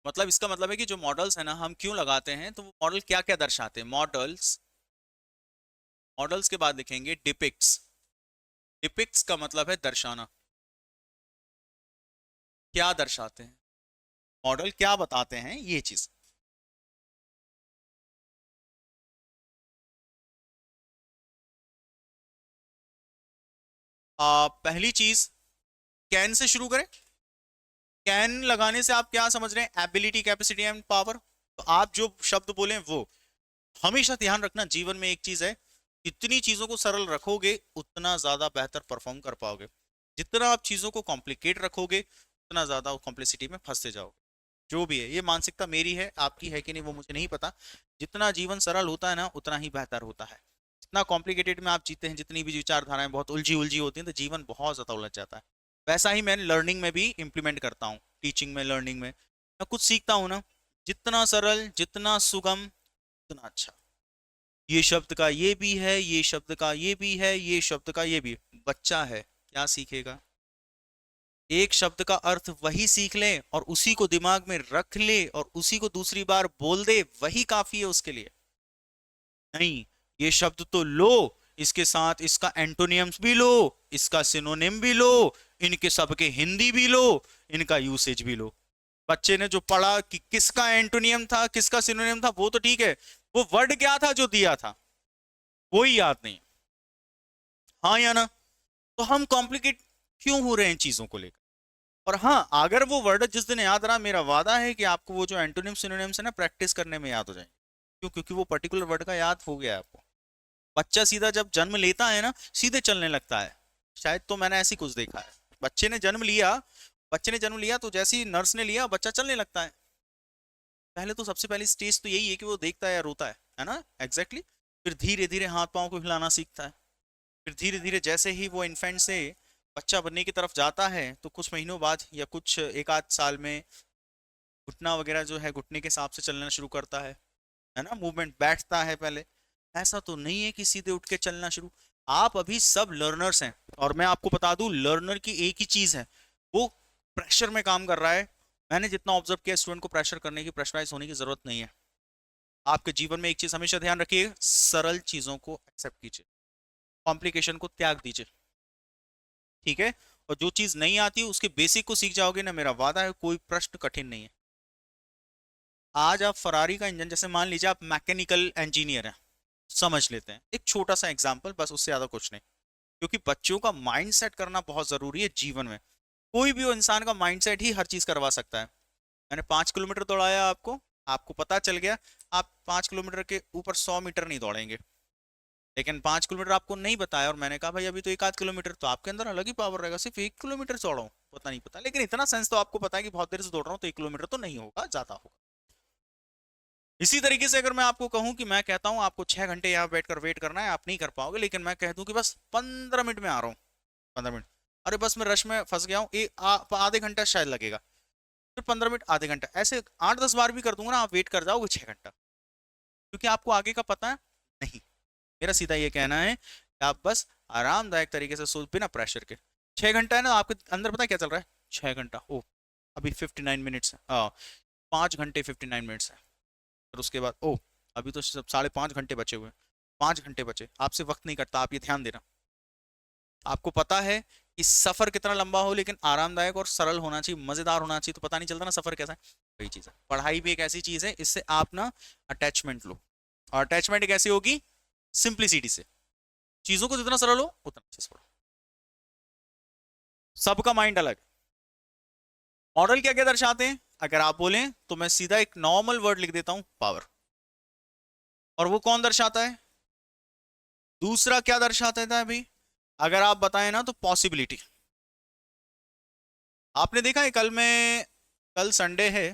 मतलब इसका मतलब है कि जो मॉडल्स है ना हम क्यों लगाते हैं, तो वो मॉडल क्या क्या दर्शाते हैं। मॉडल्स, मॉडल्स के बाद लिखेंगे डिपिक्ट्स। डिपिक्ट्स का मतलब है दर्शाना, क्या दर्शाते हैं, मॉडल क्या बताते हैं, ये चीज। पहली चीज, कैन से शुरू करें। कैन लगाने से आप क्या समझ रहे हैं, एबिलिटी, कैपेसिटी एंड पावर। तो आप जो शब्द बोले वो हमेशा ध्यान रखना। जीवन में एक चीज है, जितनी चीजों को सरल रखोगे उतना ज्यादा बेहतर परफॉर्म कर पाओगे। जितना आप चीजों को कॉम्प्लिकेट रखोगे उतना ज्यादा कॉम्प्लेक्सिटी में फंसते जाओगे। जो भी है, ये मानसिकता मेरी है, आपकी है कि नहीं वो मुझे नहीं पता। जितना जीवन सरल होता है ना उतना ही बेहतर होता है। जितना कॉम्प्लिकेटेड में आप जीते हैं, जितनी भी विचारधाराएं बहुत उलझी उलझी होती हैं, तो जीवन बहुत ज्यादा उलझ जाता है। वैसा ही मैं लर्निंग में भी इम्प्लीमेंट करता हूँ, टीचिंग में, लर्निंग में। मैं कुछ सीखता हूँ ना, जितना सरल, जितना सुगम, उतना अच्छा। ये शब्द का ये भी है, ये शब्द का ये भी है, ये शब्द का ये भी है। बच्चा है, क्या सीखेगा। एक शब्द का अर्थ वही सीख ले और उसी को दिमाग में रख ले और उसी को दूसरी बार बोल दे, वही काफी है उसके लिए। नहीं, ये शब्द तो लो, इसके साथ इसका एंटोनियम्स भी लो, इसका सिनोनिम भी लो, इनके सबके हिंदी भी लो, इनका यूसेज भी लो। बच्चे ने जो पढ़ा कि किसका एंटोनियम था, किसका सिनोनिम था, वो तो ठीक है, वो वर्ड क्या था जो दिया था वो ही याद नहीं। हाँ या ना। तो हम कॉम्प्लिकेट क्यों हो रहे हैं चीजों को लेकर। और हाँ, अगर वो वर्ड जिस दिन याद रहा, मेरा वादा है कि आपको वो जो एंटोनिम सिनोनिम्स है ना प्रैक्टिस करने में याद हो जाएंगे। क्यों? क्योंकि वो पर्टिकुलर वर्ड का याद हो गया है आपको। बच्चा सीधा जब जन्म लेता है ना सीधे चलने लगता है। शायद तो मैंने ऐसी कुछ देखा है। बच्चे ने जन्म लिया, बच्चे ने जन्म लिया तो जैसे ही नर्स ने लिया बच्चा चलने लगता है। पहले तो सबसे पहली स्टेज तो यही है कि वो देखता है या रोता है ना, एग्जैक्टली फिर धीरे धीरे हाथ पांव को हिलाना सीखता है। फिर धीरे धीरे जैसे ही वो इन्फेंट से बच्चा बनने की तरफ जाता है, तो कुछ महीनों बाद या कुछ एक आध साल में घुटना वगैरह जो है घुटने के हिसाब से चलना शुरू करता है ना, मूवमेंट बैठता है पहले। ऐसा तो नहीं है कि सीधे उठ के चलना शुरू। आप अभी सब लर्नर्स हैं, और मैं आपको बता दूं लर्नर की एक ही चीज है, वो प्रेशर में काम कर रहा है। मैंने जितना ऑब्जर्व किया, स्टूडेंट को प्रेशर करने की, प्रेशराइज होने की जरूरत नहीं है। आपके जीवन में एक चीज हमेशा ध्यान रखिए, सरल चीजों को एक्सेप्ट कीजिए, कॉम्प्लिकेशन को त्याग दीजिए। ठीक है। और जो चीज नहीं आती उसके बेसिक को सीख जाओगे ना, मेरा वादा है कोई प्रश्न कठिन नहीं है। आज आप फरारी का इंजन, जैसे मान लीजिए आप मैकेनिकल इंजीनियर हैं, समझ लेते हैं एक छोटा सा एग्जांपल, बस उससे ज्यादा कुछ नहीं। क्योंकि बच्चों का माइंड सेट करना बहुत जरूरी है जीवन में। कोई भी वो इंसान का माइंड सेट ही हर चीज करवा सकता है। मैंने 5 किलोमीटर दौड़ाया आपको, आपको पता चल गया, आप 5 किलोमीटर के ऊपर 100 मीटर नहीं दौड़ेंगे। लेकिन 5 किलोमीटर आपको नहीं बताया और मैंने कहा भाई अभी तो एक आध किलोमीटर, तो आपके अंदर अलग ही पावर रहेगा, सिर्फ 1 किलोमीटर दौड़ा हूँ पता नहीं पता, लेकिन इतना सेंस तो आपको पता है कि बहुत देर से दौड़ रहा हूँ तो 1 किलोमीटर तो नहीं होगा, ज्यादा होगा। इसी तरीके से अगर मैं आपको कहूं कि मैं कहता हूं आपको 6 घंटे यहाँ बैठकर वेट करना है, आप नहीं कर पाओगे, लेकिन मैं कह दूं कि बस 15 मिनट में आ रहा हूँ, 15 मिनट, अरे बस मैं रश में फंस गया हूँ, आधे घंटा शायद लगेगा, फिर 15 मिनट, आधे घंटा, ऐसे 8-10 बार भी कर दूंगा ना, आप वेट कर जाओगे 6 घंटा। क्योंकि आपको आगे का पता है नहीं। मेरा सीधा ये कहना है कि आप बस आरामदायक तरीके से सोच, बिना प्रेशर के। 6 घंटा है ना आपके अंदर, पता है क्या चल रहा है, 6 घंटा, ओ अभी 59 मिनट्स है, 5 घंटे 59 मिनट्स है। फिर उसके बाद ओ अभी तो सब 5.5 घंटे बचे हुए हैं, 5 घंटे बचे, आपसे वक्त नहीं कटता, आप ये ध्यान देना। आपको पता है कि सफर कितना लंबा हो लेकिन आरामदायक और सरल होना चाहिए, मजेदार होना चाहिए, तो पता नहीं चलता ना सफर कैसा है। वही चीज है, पढ़ाई भी एक ऐसी चीज है, इससे आप ना अटैचमेंट लो। और अटैचमेंट कैसी होगी, सिंप्लिसिटी से। चीजों को जितना सरल हो उतना अच्छे से पढ़ो। सबका माइंड अलग है। मॉडल क्या क्या दर्शाते हैं, अगर आप बोलें तो मैं सीधा एक नॉर्मल वर्ड लिख देता हूं, पावर। और वो कौन दर्शाता है, दूसरा क्या दर्शाता था अभी, अगर आप बताएं ना तो पॉसिबिलिटी। आपने देखा है कल में, कल संडे है,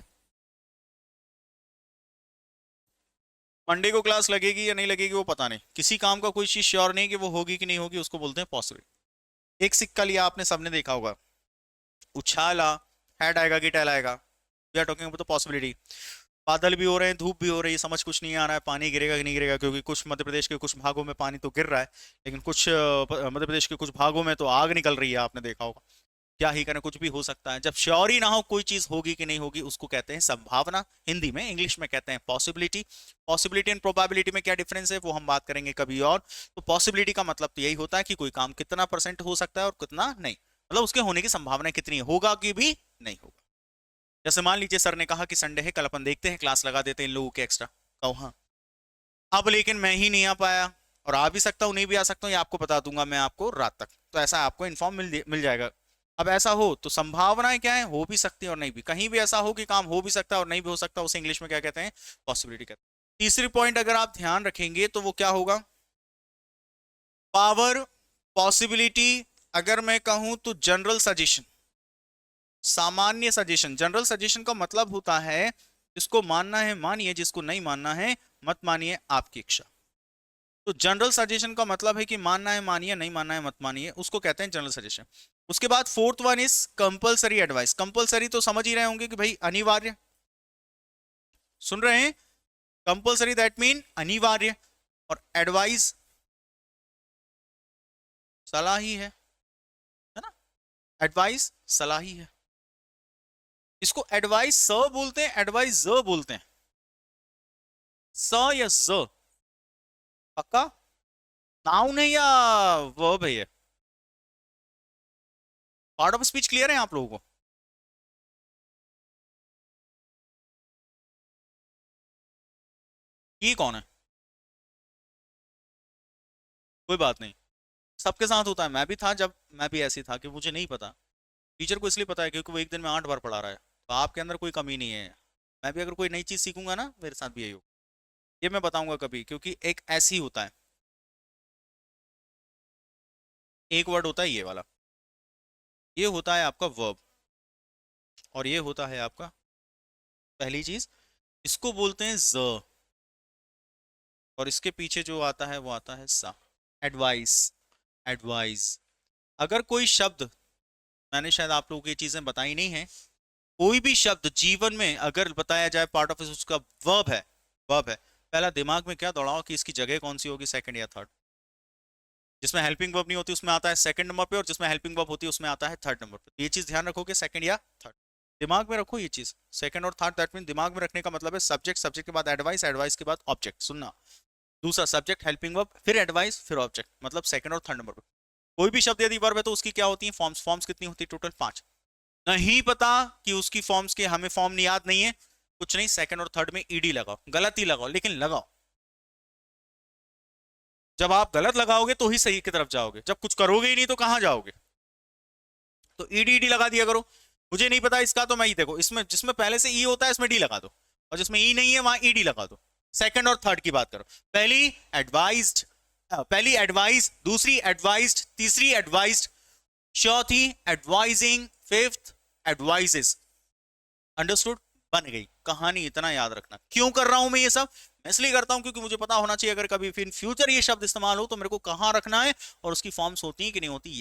मंडे को क्लास लगेगी या नहीं लगेगी वो पता नहीं, किसी काम का कोई चीज श्योर नहीं कि वो होगी कि नहीं होगी, उसको बोलते हैं पॉसिबिलिटी। एक सिक्का लिया आपने, सबने देखा होगा, उछाला, हेड आएगा कि टेल आएगा, we are talking about the possibility. बादल भी हो रहे हैं, धूप भी हो रही है, समझ कुछ नहीं आ रहा है, पानी गिरेगा कि नहीं गिरेगा, क्योंकि कुछ मध्य प्रदेश के कुछ भागों में पानी तो गिर रहा है, लेकिन कुछ मध्य प्रदेश के कुछ भागों में तो आग निकल रही है, आपने देखा होगा। क्या ही करें, कुछ भी हो सकता है। जब श्योर ही ना हो कोई चीज होगी कि नहीं होगी, उसको कहते हैं संभावना, हिंदी में, इंग्लिश में कहते हैं पॉसिबिलिटी। पॉसिबिलिटी एंड प्रोबेबिलिटी में क्या डिफरेंस है वो हम बात करेंगे कभी और। तो पॉसिबिलिटी का मतलब तो यही होता है कि कोई काम कितना % हो सकता है और कितना नहीं, मतलब उसके होने की संभावना कितनी है, होगा कि भी नहीं होगा। जैसे मान लीजिए सर ने कहा कि संडे है, कल अपन देखते हैं क्लास लगा देते हैं इन लोगों के एक्स्ट्रा, कहो हाँ। अब लेकिन मैं ही नहीं आ पाया, और आ भी सकता हूँ नहीं भी आ सकता हूँ, ये आपको बता दूंगा मैं आपको रात तक, तो ऐसा आपको इन्फॉर्म मिल जाएगा। अब ऐसा हो तो संभावनाएं क्या है, हो भी सकती है और नहीं भी, कहीं भी ऐसा हो कि काम हो भी सकता है और नहीं भी हो सकता, उसे इंग्लिश में क्या कहते हैं, पॉसिबिलिटी कहते हैं। तीसरी पॉइंट अगर आप ध्यान रखेंगे तो वो क्या होगा, पावर, पॉसिबिलिटी, अगर मैं कहूं तो जनरल सजेशन, सामान्य सजेशन। जनरल सजेशन का मतलब होता है जिसको मानना है मानिए, जिसको नहीं मानना है मत मानिए, आपकी इच्छा। तो जनरल सजेशन का मतलब है कि मानना है मानिए, नहीं मानना है मत मानिए, उसको कहते हैं जनरल सजेशन। उसके बाद fourth one is compulsory advice. Compulsory तो समझ ही रहे होंगे कि भाई अनिवार्य, सुन रहे हैं, कंपलसरी दैट मीन अनिवार्य, और एडवाइस सलाह ही है ना, एडवाइस सलाह ही है। इसको एडवाइस स बोलते हैं, एडवाइस ज बोलते हैं, स या ज, पक्का नाउन है या वर्ब है, ये पार्ट ऑफ स्पीच क्लियर है आप लोगों को। ये कौन है, कोई बात नहीं, सबके साथ होता है, मैं भी था जब मैं भी ऐसी था कि मुझे नहीं पता। टीचर को इसलिए पता है क्योंकि वो एक दिन में 8 बार पढ़ा रहा है, तो आपके अंदर कोई कमी नहीं है। मैं भी अगर कोई नई चीज सीखूंगा ना, मेरे साथ भी यही होगा, ये मैं बताऊंगा कभी, क्योंकि एक ऐसी होता है, एक वर्ड होता है ये वाला, ये होता है आपका वर्ब, और ये होता है आपका पहली चीज, इसको बोलते हैं ज, और इसके पीछे जो आता है वो आता है सा, एडवाइस, एडवाइस। अगर कोई शब्द, मैंने शायद आप लोगों को ये चीजें बताई नहीं है, कोई भी शब्द जीवन में अगर बताया जाए पार्ट ऑफ उसका वर्ब है, वर्ब है, पहला दिमाग में क्या दौड़ाओ कि इसकी जगह कौन सी होगी, सेकंड या थर्ड। जिसमें हेल्पिंग वर्ब नहीं होती उसमें आता है सेकंड नंबर पे, और जिसमें हेल्पिंग वर्ब होती है उसमें आता है थर्ड नंबर पे। तो ये चीज ध्यान रखोगे, सेकंड या थर्ड, दिमाग में रखो ये चीज, सेकंड और थर्ड, दैट मीन दिमाग में रखने का मतलब है सब्जेक्ट, सब्जेक्ट के बाद एडवाइस, एडवाइस के बाद ऑब्जेक्ट, सुनना, दूसरा सब्जेक्ट हेल्पिंग वर्ब, फिर एडवाइस, फिर ऑब्जेक्ट, मतलब सेकंड और थर्ड नंबर पे। कोई भी शब्द यदि वर्ब है तो उसकी क्या होती है, फॉर्म्स। फॉर्म्स कितनी होती है टोटल, 5। नहीं पता कि उसकी फॉर्म्स के, हमें फॉर्म याद नहीं है, कुछ नहीं, सेकंड और थर्ड में ईडी लगाओ, गलत ही लगाओ लेकिन लगाओ। जब आप गलत लगाओगे तो ही सही की तरफ जाओगे, जब कुछ करोगे ही नहीं तो कहां जाओगे। तो ईडी ईडी लगा दिया करो, मुझे नहीं पता इसका, तो मैं ही देखो, इसमें जिसमें पहले से ई होता है इसमें डी लगा दो, और जिसमें ई नहीं है वहां ईडी लगा दो। सेकंड और थर्ड की बात करो, पहली एडवाइज्ड, पहली एडवाइस, दूसरी एडवाइज्ड, तीसरी एडवाइज्ड, चौथी एडवाइजिंग, फिफ्थ एडवाइजेस। अंडरस्टूड, बन गई कहानी। इतना याद रखना। क्यों कर रहा हूं मैं ये सब, मैं इसलिए करता हूं क्योंकि मुझे पता होना चाहिए अगर कभी इन फ्यूचर ये शब्द इस्तेमाल हो तो मेरे को कहां रखना है, और उसकी फॉर्म्स होती है कि नहीं होती।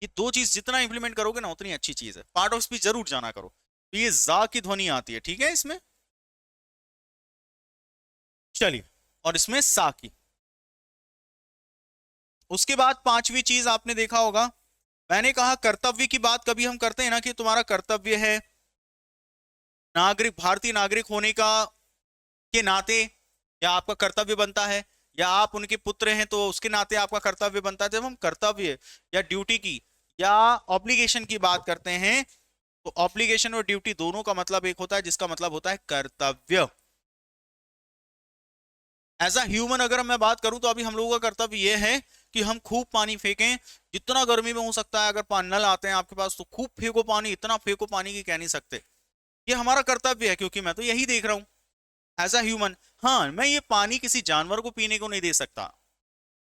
ये दो चीज जितना इंप्लीमेंट करोगे ना उतनी अच्छी चीज है। पार्ट ऑफ स्पीच जरूर जाना करो, तो ये जा की ध्वनि आती है, ठीक है इसमें, चलिए, और इसमें सा की। उसके बाद पांचवी चीज आपने देखा होगा, मैंने कहा कर्तव्य की बात कभी हम करते हैं ना कि तुम्हारा कर्तव्य है नागरिक, भारतीय नागरिक होने का के नाते, या आपका कर्तव्य बनता है, या आप उनके पुत्र हैं तो उसके नाते आपका कर्तव्य बनता है। जब हम कर्तव्य या ड्यूटी की या ऑब्लिगेशन की बात करते हैं तो ऑब्लिगेशन और ड्यूटी दोनों का मतलब एक होता है, जिसका मतलब होता है कर्तव्य। एज अ ह्यूमन अगर मैं बात करूं तो अभी हम लोगों का कर्तव्य यह है कि हम खूब पानी फेंकें, जितना गर्मी में हो सकता है। अगर नल आते हैं आपके पास तो खूब फेंको पानी, इतना फेंको पानी की कह नहीं सकते। ये हमारा कर्तव्य है, क्योंकि मैं तो यही देख रहा हूं एज अ ह्यूमन। हाँ, मैं ये पानी किसी जानवर को पीने को नहीं दे सकता।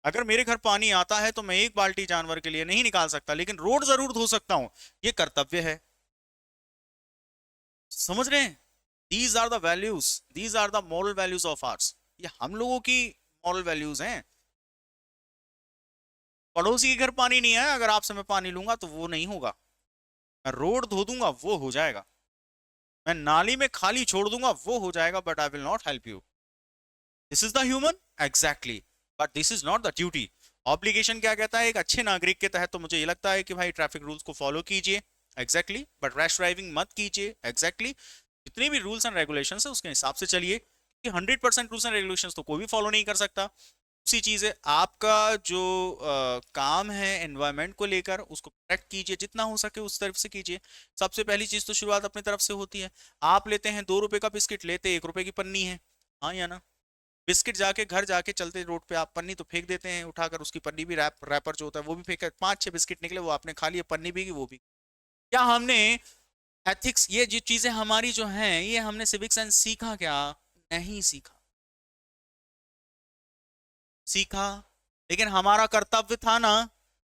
अगर मेरे घर पानी आता है तो मैं एक बाल्टी जानवर के लिए नहीं निकाल सकता, लेकिन रोड जरूर धो सकता हूं, ये कर्तव्य है। समझ रहे हैं, these are the values, these are the moral values of arts, ये हम लोगों की मॉरल वैल्यूज हैं। पड़ोसी के घर पानी नहीं है, अगर आपसे मैं पानी लूंगा तो वो नहीं होगा। मैं रोड धो दूंगा वो हो जाएगा, मैं नाली में खाली छोड़ दूंगा वो हो जाएगा, but I will not help you. This is the human, exactly, but this is not the duty. Obligation क्या कहता है, एक अच्छे नागरिक के तहत तो मुझे ये लगता है कि भाई ट्रैफिक रूल्स को फॉलो कीजिए, एग्जैक्टली, बट रैश ड्राइविंग मत कीजिए, एग्जैक्टली। जितने भी रूल्स एंड रेगुलेशन है उसके हिसाब से चलिए, कि 100% रूल्स एंड रेगुलेशन तो कोई भी फॉलो नहीं कर सकता। उसी चीज है आपका जो काम है एनवायरनमेंट को लेकर, उसको प्रोटेक्ट कीजिए जितना हो सके उस तरफ से कीजिए। सबसे पहली चीज तो शुरुआत अपनी तरफ से होती है। आप लेते हैं 2 रुपए का बिस्किट, लेते 1 रुपए की पन्नी है, हाँ या ना? बिस्किट जाके घर जाके चलते रोड पे आप पन्नी तो फेंक देते हैं उठाकर, उसकी पन्नी भी रैपर जो होता है वो भी फेंक, 5-6 बिस्किट निकले, वो आपने खा लिया, पन्नी भी वो भी। क्या हमने एथिक्स, ये जो चीजें हमारी जो हैं, ये हमने सिविक सेंस सीखा क्या? नहीं सीखा। सीखा, लेकिन हमारा कर्तव्य था ना,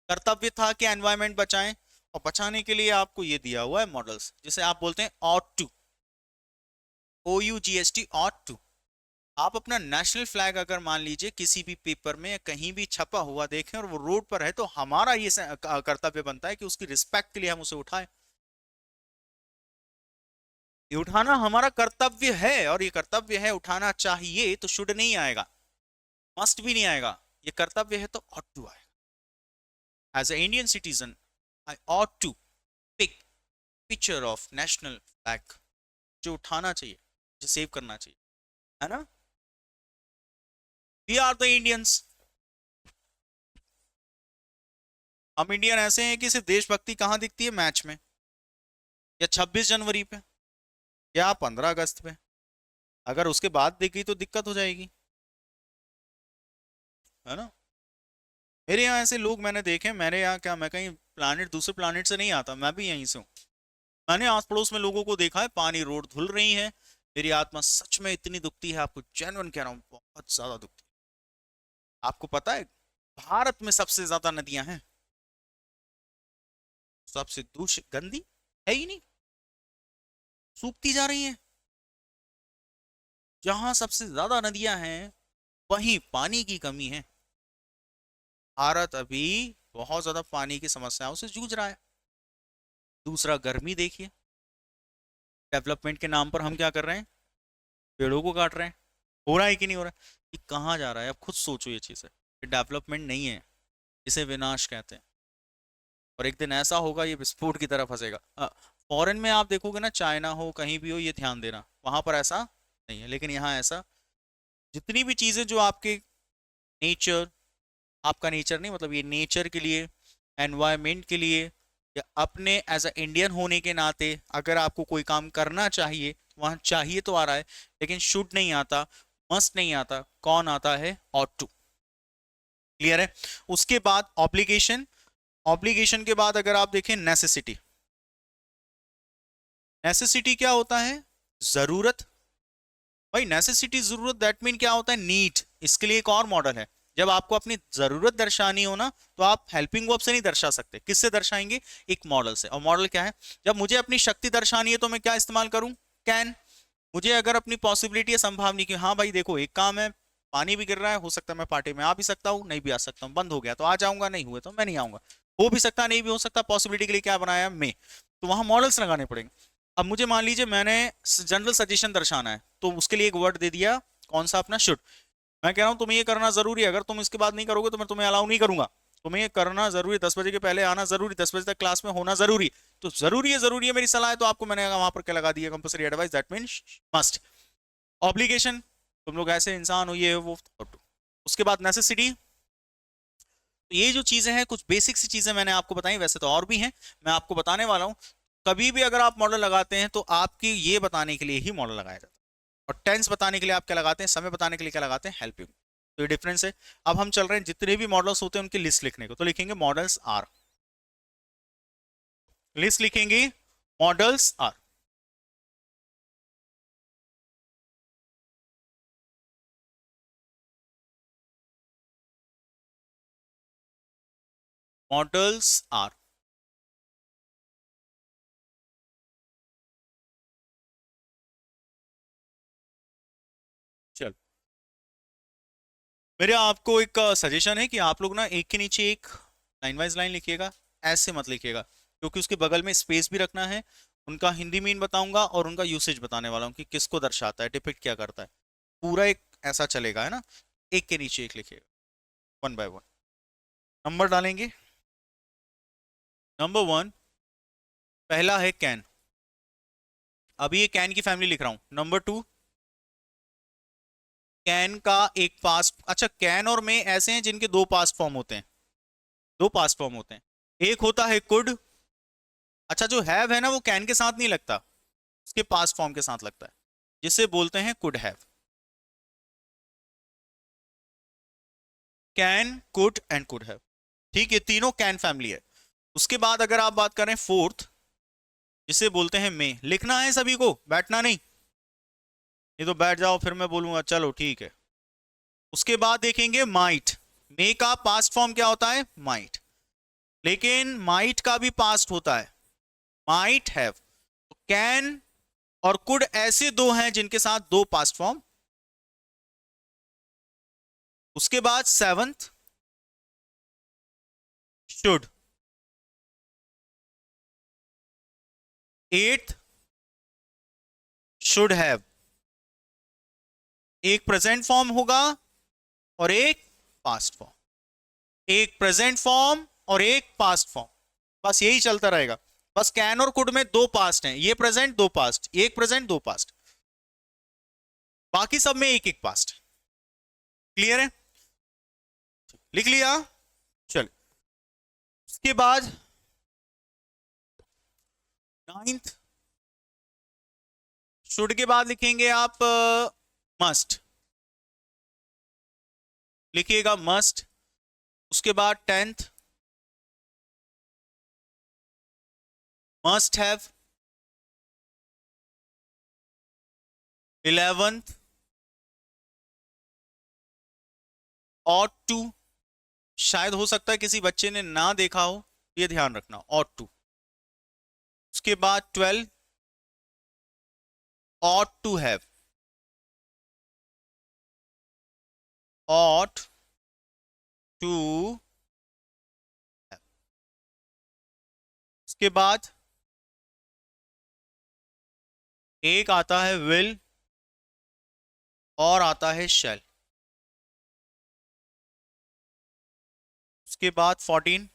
कर्तव्य था कि एनवायरनमेंट बचाएं, और बचाने के लिए आपको ये दिया हुआ है मॉडल्स, जिसे आप बोलते हैं ought to, OUGST, ought to. आप अपना नेशनल फ्लैग अगर मान लीजिए किसी भी पेपर में या कहीं भी छपा हुआ देखें और वो रोड पर है, तो हमारा ये कर्तव्य बनता है कि उसकी रिस्पेक्ट के लिए हम उसे उठाएं। ये उठाना हमारा कर्तव्य है, और ये कर्तव्य है, उठाना चाहिए तो शुड नहीं आएगा, मस्ट भी नहीं आएगा। ये कर्तव्य है तो ऑट टू आएगा। As a Indian citizen I ought to pick picture of national flag, जो उठाना चाहिए, जो सेव करना चाहिए, है ना? We are the Indians. हम इंडियन ऐसे हैं कि सिर्फ देशभक्ति कहां दिखती है? मैच में, या 26 जनवरी पे, या 15 अगस्त पे। अगर उसके बाद दिखी तो दिक्कत हो जाएगी, है ना? मेरे यहाँ ऐसे लोग मैंने देखे, मेरे यहाँ क्या, मैं कहीं प्लानिट, दूसरे प्लानिट से नहीं आता, मैं भी यहीं से हूँ। मैंने आस पड़ोस में लोगों को देखा है, पानी रोड धुल रही है, मेरी आत्मा सच में इतनी दुखती है, आपको जेन्युइन कह रहा हूँ, बहुत ज्यादा दुखती है। आपको पता है भारत में सबसे ज्यादा नदियां हैं, सबसे दूषित गंदी है ही नहीं, सूखती जा रही हैं। जहां सबसे ज्यादा नदियां हैं वहीं पानी की कमी है। भारत अभी बहुत ज्यादा पानी की समस्याओं से जूझ रहा है। दूसरा, गर्मी देखिए, डेवलपमेंट के नाम पर हम क्या कर रहे हैं? पेड़ों को काट रहे हैं। हो रहा है कि नहीं हो रहा है? ये कहाँ जा रहा है? आप खुद सोचो, ये चीज़ है, ये डेवलपमेंट नहीं है, इसे विनाश कहते हैं। और एक दिन ऐसा होगा ये विस्फोट की तरह फंसेगा। फॉरेन में आप देखोगे ना, चाइना हो कहीं भी हो, ये ध्यान देना, वहां पर ऐसा नहीं है, लेकिन यहाँ ऐसा। जितनी भी चीजें जो आपके नेचर, आपका नेचर नहीं मतलब ये नेचर के लिए, एनवायरमेंट के लिए, या अपने एज अ इंडियन होने के नाते अगर आपको कोई काम करना चाहिए, वहां चाहिए तो आ रहा है, लेकिन शुड नहीं आता, मस्ट नहीं आता, कौन आता है? Ought to. क्लियर है? उसके बाद ऑब्लिगेशन, ऑब्लिगेशन के बाद अगर आप देखें नेसेसिटी। नेसेसिटी क्या होता है? जरूरत। भाई नेसेसिटी जरूरत, दैट मीन क्या होता है? नीड। इसके लिए एक और मॉडल है, जब आपको अपनी जरूरत दर्शानी हो ना, तो आप हेल्पिंग वर्ब से नहीं दर्शा सकते, किससे दर्शाएंगे? एक मॉडल से। और मॉडल क्या है? जब मुझे अपनी शक्ति दर्शानी है तो मैं क्या इस्तेमाल करूं? कैन। मुझे अगर अपनी पॉसिबिलिटी है, संभावनी की, हाँ भाई देखो एक काम है, पानी भी गिर रहा है, हो सकता है मैं पार्टी में आ भी सकता हूँ, नहीं भी आ सकता हूँ, बंद हो गया तो आ जाऊंगा, नहीं हुए तो मैं नहीं आऊंगा, हो भी सकता नहीं भी हो सकता, पॉसिबिलिटी के लिए क्या बनाया? मैं। तो वहां मॉडल्स लगाने पड़ेंगे। अब मुझे मान लीजिए मैंने जनरल सजेशन दर्शाना है, तो उसके लिए एक वर्ड दे दिया, कौन सा? अपना शुड। मैं कह रहा हूँ तुम्हें ये करना जरूरी है, अगर तुम इसके बाद नहीं करोगे तो मैं तुम्हें अलाउ नहीं करूंगा, तुम्हें ये करना जरूरी, 10 बजे के पहले आना जरूरी, 10 बजे तक क्लास में होना जरूरी। तो जरूरी है मेरी सलाह है, तो आपको मैंने वहां पर क्या लगा दिया? Compulsory advice, that mean must. Obligation, तुम लोग ऐसे इंसान हो, ये वो। उसके बाद नेसेसिटी। तो ये जो चीजें हैं, कुछ बेसिक सी चीजें मैंने आपको बताई, वैसे तो और भी हैं, मैं आपको बताने वाला हूं। कभी भी अगर आप मॉडल लगाते हैं तो आपकी ये बताने के लिए ही मॉडल लगाया जाता है। और टेंस बताने के लिए आप क्या लगाते हैं? समय बताने के लिए क्या लगाते हैं? हेल्पिंग। तो ये डिफरेंस है। अब हम चल रहे हैं जितने भी मॉडल्स होते हैं उनकी लिस्ट लिखने को, तो लिखेंगे मॉडल्स आर, लिस्ट लिखेंगे मॉडल्स आर। Models are. चल, मेरे आपको एक सजेशन है कि आप लोग ना एक के नीचे एक लाइन वाइज लाइन लिखिएगा, ऐसे मत लिखिएगा, क्योंकि उसके बगल में स्पेस भी रखना है। उनका हिंदी मीन बताऊंगा और उनका यूसेज बताने वाला हूँ कि किसको दर्शाता है, डिपिक्ट क्या करता है, पूरा एक ऐसा चलेगा, है ना? एक के नीचे एक लिखिएगा, वन बाय वन। नंबर डालेंगे। नंबर 1 पहला है कैन, अभी ये कैन की फैमिली लिख रहा हूं। नंबर 2 कैन का एक पास्ट, अच्छा कैन और मे ऐसे हैं जिनके दो पास्ट फॉर्म होते हैं, दो पास्ट फॉर्म होते हैं। एक होता है कुड, अच्छा जो हैव है ना वो कैन के साथ नहीं लगता, उसके पास्ट फॉर्म के साथ लगता है, जिसे बोलते हैं could have. Can, could and could have, ठीक, ये तीनों कैन फैमिली है। उसके बाद अगर आप बात करें फोर्थ, जिसे बोलते हैं मे, लिखना है सभी को, बैठना नहीं, नहीं तो बैठ जाओ फिर मैं बोलूंगा चलो ठीक है। उसके बाद देखेंगे माइट, मे का पास्ट फॉर्म क्या होता है, माइट, लेकिन माइट का भी पास्ट होता है, माइट हैव। कैन और कुड ऐसे दो हैं जिनके साथ दो पास्ट फॉर्म। उसके बाद seventh should, eighth should have, एक प्रेजेंट फॉर्म होगा और एक पास्ट फॉर्म, एक प्रेजेंट फॉर्म और एक पास्ट फॉर्म, बस यही चलता रहेगा। बस कैन और कुड में दो पास्ट हैं, ये प्रेजेंट दो पास्ट, एक प्रेजेंट दो पास्ट, बाकी सब में एक एक पास्ट। क्लियर है, लिख लिया, चल। उसके बाद नाइन्थ शुड के बाद लिखेंगे आप मस्ट, लिखिएगा मस्ट। उसके बाद tenth must have, eleventh ought to, शायद हो सकता है किसी बच्चे ने ना देखा हो, ये ध्यान रखना ought टू। उसके बाद 12 ought to have, ought to have. उसके बाद एक आता है विल और आता है शैल। उसके बाद 14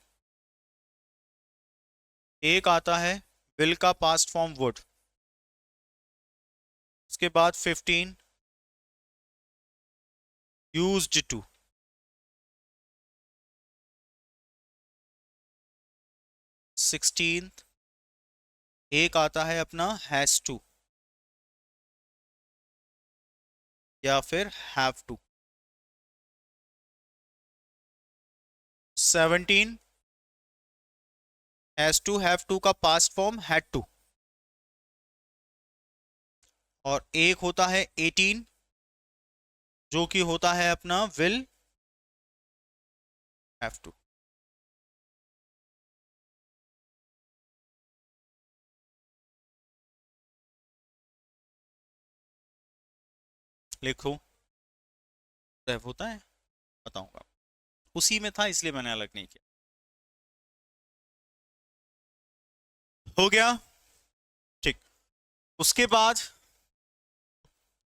एक आता है विल का पास्ट फॉर्म वुड। उसके बाद 15 यूज्ड टू। 16 एक आता है अपना हैज टू या फिर have to. 17 has to have to का पास्ट फॉर्म हैड टू। और एक होता है 18 जो कि होता है अपना विल हैव टू। लिखो, हैव होता है, बताऊंगा, उसी में था इसलिए मैंने अलग नहीं किया। हो गया, ठीक। उसके बाद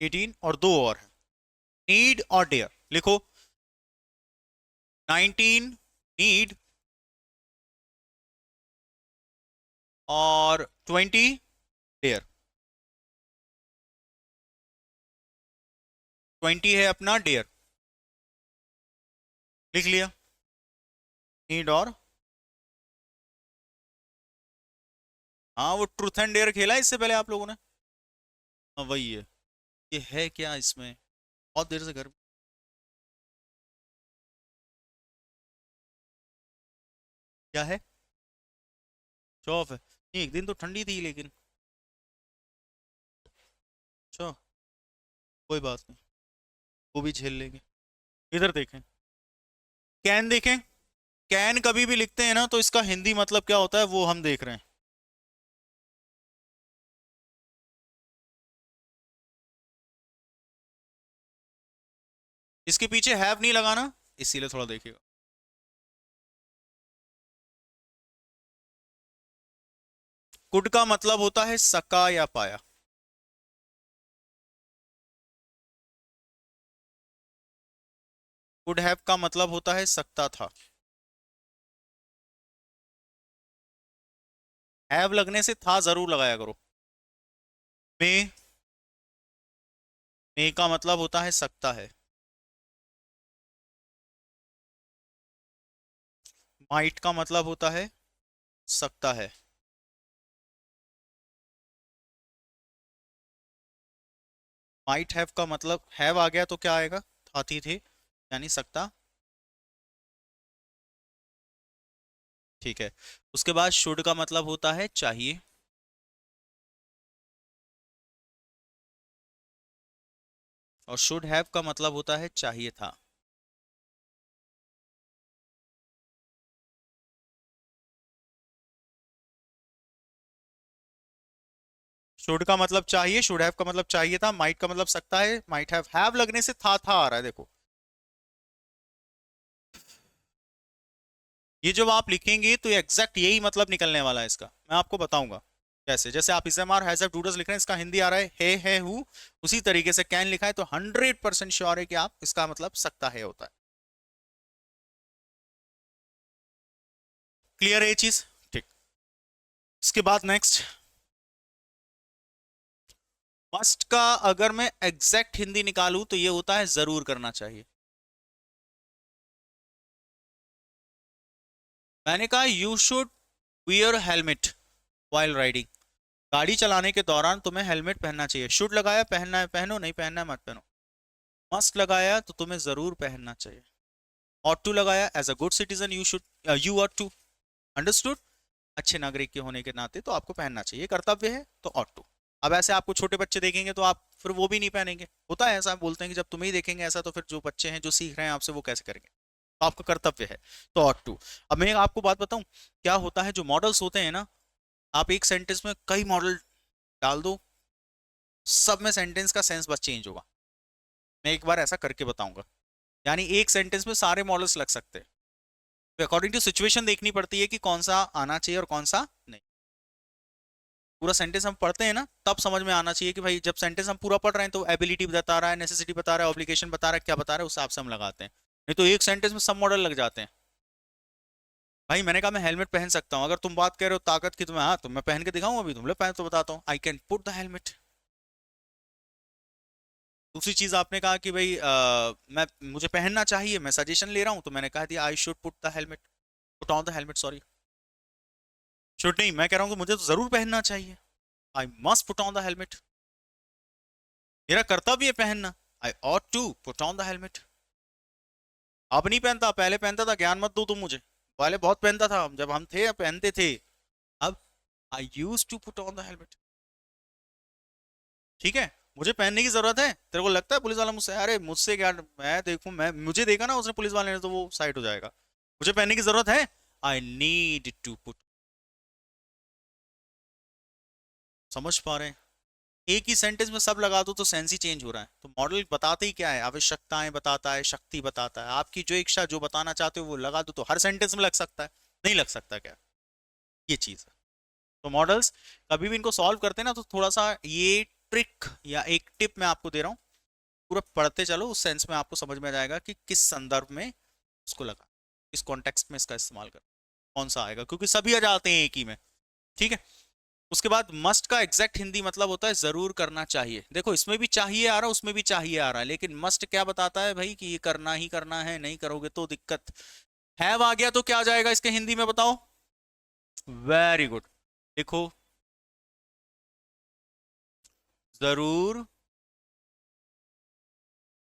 18 और दो और है, नीड और डेयर, लिखो 19 नीड और 20 डेयर। 20 है अपना डेयर, लिख लिया, नीड और, हाँ वो ट्रूथ एंड डेयर खेला इससे पहले आप लोगों ने, हाँ वही है। ये है क्या इसमें, बहुत देर से घर, क्या है, शो ऑफ है, नहीं एक दिन तो ठंडी थी लेकिन, अच्छा कोई बात नहीं, वो भी झेल लेंगे। इधर देखें, कैन देखें, कैन कभी भी लिखते हैं ना तो इसका हिंदी मतलब क्या होता है वो हम देख रहे हैं। इसके पीछे हैव नहीं लगाना, इसीलिए थोड़ा देखिएगा। कुड का मतलब होता है सका या पाया, कुड हैव का मतलब होता है सकता था। हैव लगने से था जरूर लगाया करो। मे का मतलब होता है सकता है। माइट का मतलब होता है सकता है। माइट हैव का मतलब हैव आ गया तो क्या आएगा, था थी थे, यानी सकता। ठीक है। उसके बाद शुड का मतलब होता है चाहिए। और शुड हैव का मतलब होता है चाहिए था। शुड का मतलब चाहिए, शुड हैव का मतलब चाहिए था, माइट का मतलब सकता है, माइट हैव लगने से था आ रहा है देखो। ये जब आप लिखेंगे तो एग्जैक्ट यही मतलब निकलने वाला है इसका, मैं आपको बताऊंगा कैसे। जैसे आप इस एम आर हैज डूडल्स लिख रहे हैं, इसका हिंदी आ रहा है हु, उसी तरीके से कैन लिखा है तो 100% श्योर है कि आप इसका मतलब सकता है होता है। क्लियर है ये चीज? ठीक। इसके बाद नेक्स्ट, मस्ट का अगर मैं एग्जैक्ट हिंदी निकालूं तो ये होता है जरूर करना चाहिए। मैंने कहा you should wear helmet while riding, गाड़ी चलाने के दौरान तुम्हें हेलमेट पहनना चाहिए। शुड लगाया, पहनना है पहनो, नहीं पहनना है मत पहनो। मस्ट लगाया तो तुम्हें जरूर पहनना चाहिए। ऑट टू लगाया, as a good citizen you should, you are to, understood, अच्छे नागरिक के होने के नाते तो आपको पहनना चाहिए, कर्तव्य है तो ऑट टू। अब ऐसे आपको छोटे बच्चे देखेंगे तो आप फिर वो भी नहीं पहनेंगे, होता है ऐसा, बोलते हैं कि जब तुम्हें ही देखेंगे ऐसा तो फिर जो बच्चे हैं जो सीख रहे हैं आपसे वो कैसे करेंगे, तो आपका कर्तव्य है तो ऑट टू। अब मैं आपको बात बताऊं, क्या होता है जो मॉडल्स होते हैं ना, आप एक सेंटेंस में कई मॉडल डाल दो, सब में सेंटेंस का सेंस बस चेंज होगा। मैं एक बार ऐसा करके बताऊंगा, यानी एक सेंटेंस में सारे मॉडल्स लग सकते हैं, तो अकॉर्डिंग टू सिचुएशन देखनी पड़ती है कि कौन सा आना चाहिए और कौन सा नहीं। पूरा सेंटेंस हम पढ़ते हैं ना तब समझ में आना चाहिए कि भाई जब सेंटेंस हम पूरा पढ़ रहे हैं तो एबिलिटी बता रहा है, नेसेसिटी बता रहा है, ऑब्लिगेशन बता रहा है, क्या बता रहा है, उस हिसाब से हम लगाते हैं। नहीं तो एक सेंटेंस में सब मॉडल लग जाते हैं। भाई मैंने कहा मैं हेलमेट पहन सकता हूँ, अगर तुम बात कर रहे हो ताकत की तो मैं, हाँ तो मैं पहन के दिखाऊं, अभी तुम लोग पहन तो बताता हूँ, I can put the helmet. दूसरी चीज आपने कहा कि भाई मैं, मुझे पहनना चाहिए, मैं सजेशन ले रहा हूँ तो मैंने कहा दिया I should put the helmet, put on the helmet, sorry, should नहीं, मैं कह रहा हूँ कि मुझे तो जरूर पहनना चाहिए, I must put on the helmet, मेरा कर्तव्य है पहनना, I ought to put on the helmet. अब नहीं पहनता, पहले पहनता था, ज्ञान मत दो तुम मुझे, पहले बहुत पहनता था जब हम थे पहनते थे। अब I use to put on the helmet, ठीक है, मुझे पहनने की जरूरत है, तेरे को लगता है पुलिस वाला मुझसे, अरे मुझसे क्या, मैं देखूं, मैं मुझे देखा ना उसने पुलिस वाले ने तो वो साइड हो जाएगा, मुझे पहनने की जरूरत है, आई नीड टू पुट। समझ पा रहे हैं? एक ही सेंटेंस में सब लगा दो तो सेंस ही चेंज हो रहा है, तो मॉडल बताते ही क्या है, आवश्यकताएं बताता है, शक्ति बताता है, आपकी जो इच्छा जो बताना चाहते हो वो लगा दो तो हर सेंटेंस में लग सकता है, नहीं लग सकता क्या, ये चीज है। तो मॉडल्स कभी भी इनको सॉल्व करते हैं ना तो थोड़ा सा ये ट्रिक या एक टिप मैं आपको दे रहा हूँ, पूरा पढ़ते चलो, उस सेंस में आपको समझ में आ जाएगा कि किस संदर्भ में उसको लगा, किस कॉन्टेक्स्ट में इसका इस्तेमाल कर, कौन सा आएगा, क्योंकि सभी आ जाते हैं एक ही में। ठीक है। उसके बाद मस्ट का एग्जैक्ट हिंदी मतलब होता है जरूर करना चाहिए। देखो इसमें भी चाहिए आ रहा है, उसमें भी चाहिए आ रहा है, लेकिन मस्ट क्या बताता है भाई कि ये करना ही करना है, नहीं करोगे तो दिक्कत। हैव आ गया तो क्या आ जाएगा इसके हिंदी में बताओ? Very good. देखो, जरूर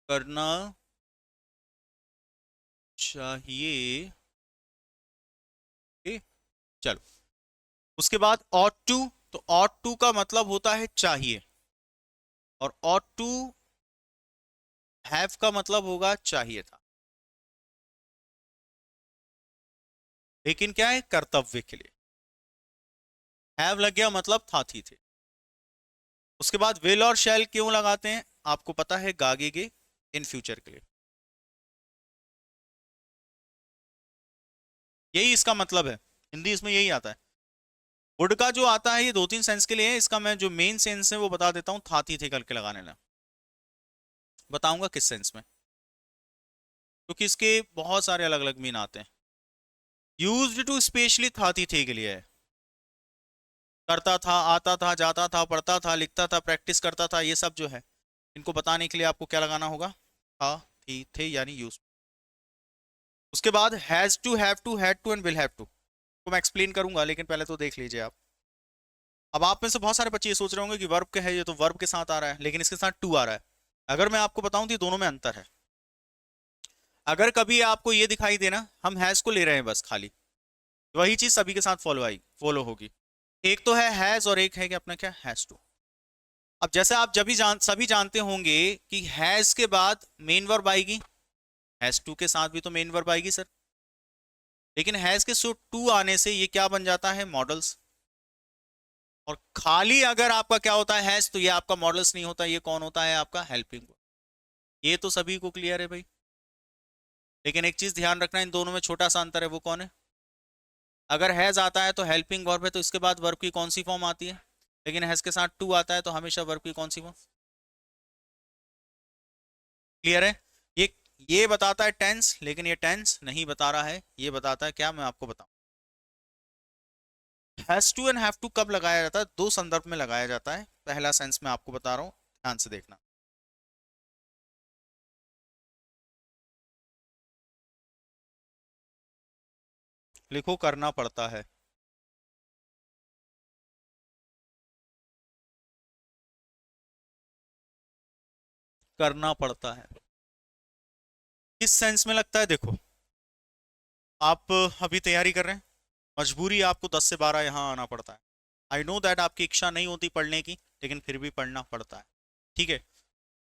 करना चाहिए। ओके, चलो। उसके बाद ought टू, तो ought टू का मतलब होता है चाहिए, और ought टू हैव का मतलब होगा चाहिए था, लेकिन क्या है, कर्तव्य के लिए। हैव लग गया मतलब था थी थे। उसके बाद विल और शैल क्यों लगाते हैं, आपको पता है, गागे के इन फ्यूचर के लिए, यही इसका मतलब है, हिंदी इसमें यही आता है। वुड का जो आता है ये दो तीन सेंस के लिए है, इसका मैं जो मेन सेंस है वो बता देता हूँ, था थी थे करके लगाने ना, बताऊंगा किस सेंस में, क्योंकि इसके बहुत सारे अलग अलग मीन आते हैं। यूज्ड टू स्पेशली था थी थे के लिए है, करता था, आता था, जाता था, पढ़ता था, लिखता था, प्रैक्टिस करता था, ये सब जो है इनको बताने के लिए आपको क्या लगाना होगा? था, थी, थे यानी यूज। उसके बाद has to, have to, had to and will have to को मैं एक्सप्लेन करूंगा, लेकिन पहले तो देख लीजिए आप। अब आप में से बहुत सारे बच्चे ये सोच रहे होंगे कि वर्ब के है, ये तो वर्ब के साथ आ रहा है, लेकिन इसके साथ टू आ रहा है। अगर मैं आपको बताऊं तो ये दोनों में अंतर है। अगर कभी आपको ये दिखाई देना हम हैज को ले रहे हैं बस खाली, वही चीज सभी के साथ फॉलो होगी। एक तो है हैज और एक है कि अपना क्या, हैज टू। अब जैसे आप जब भी सभी जानते होंगे कि हैज के बाद मेन वर्ब आएगी, हैज टू के साथ भी तो मेन वर्ब आएगी सर, लेकिन हैज के सो टू आने से ये क्या बन जाता है, मॉडल्स। और खाली अगर आपका क्या होता है हैज, तो ये आपका मॉडल्स नहीं होता, ये कौन होता है आपका, हेल्पिंग। ये तो सभी को क्लियर है भाई। लेकिन एक चीज ध्यान रखना, इन दोनों में छोटा सा अंतर है, वो कौन है? अगर हैज आता है तो हेल्पिंग वर्ब है, तो इसके बाद वर्ब की कौन सी फॉर्म आती है? लेकिन हैज के साथ टू आता है तो हमेशा वर्ब की कौन सी फॉर्म? क्लियर है? ये ये बताता है टेंस, लेकिन ये टेंस नहीं बता रहा है, ये बताता है क्या, मैं आपको बताऊं। Has to and have to कब लगाया जाता है? दो संदर्भ में लगाया जाता है। पहला सेंस मैं आपको बता रहा हूं, ध्यान से देखना। लिखो करना पड़ता है। करना पड़ता है किस सेंस में लगता है? देखो, आप अभी तैयारी कर रहे हैं, मजबूरी आपको 10 से 12 यहाँ आना पड़ता है। आई नो दैट आपकी इच्छा नहीं होती पढ़ने की, लेकिन फिर भी पढ़ना पड़ता है। ठीक है?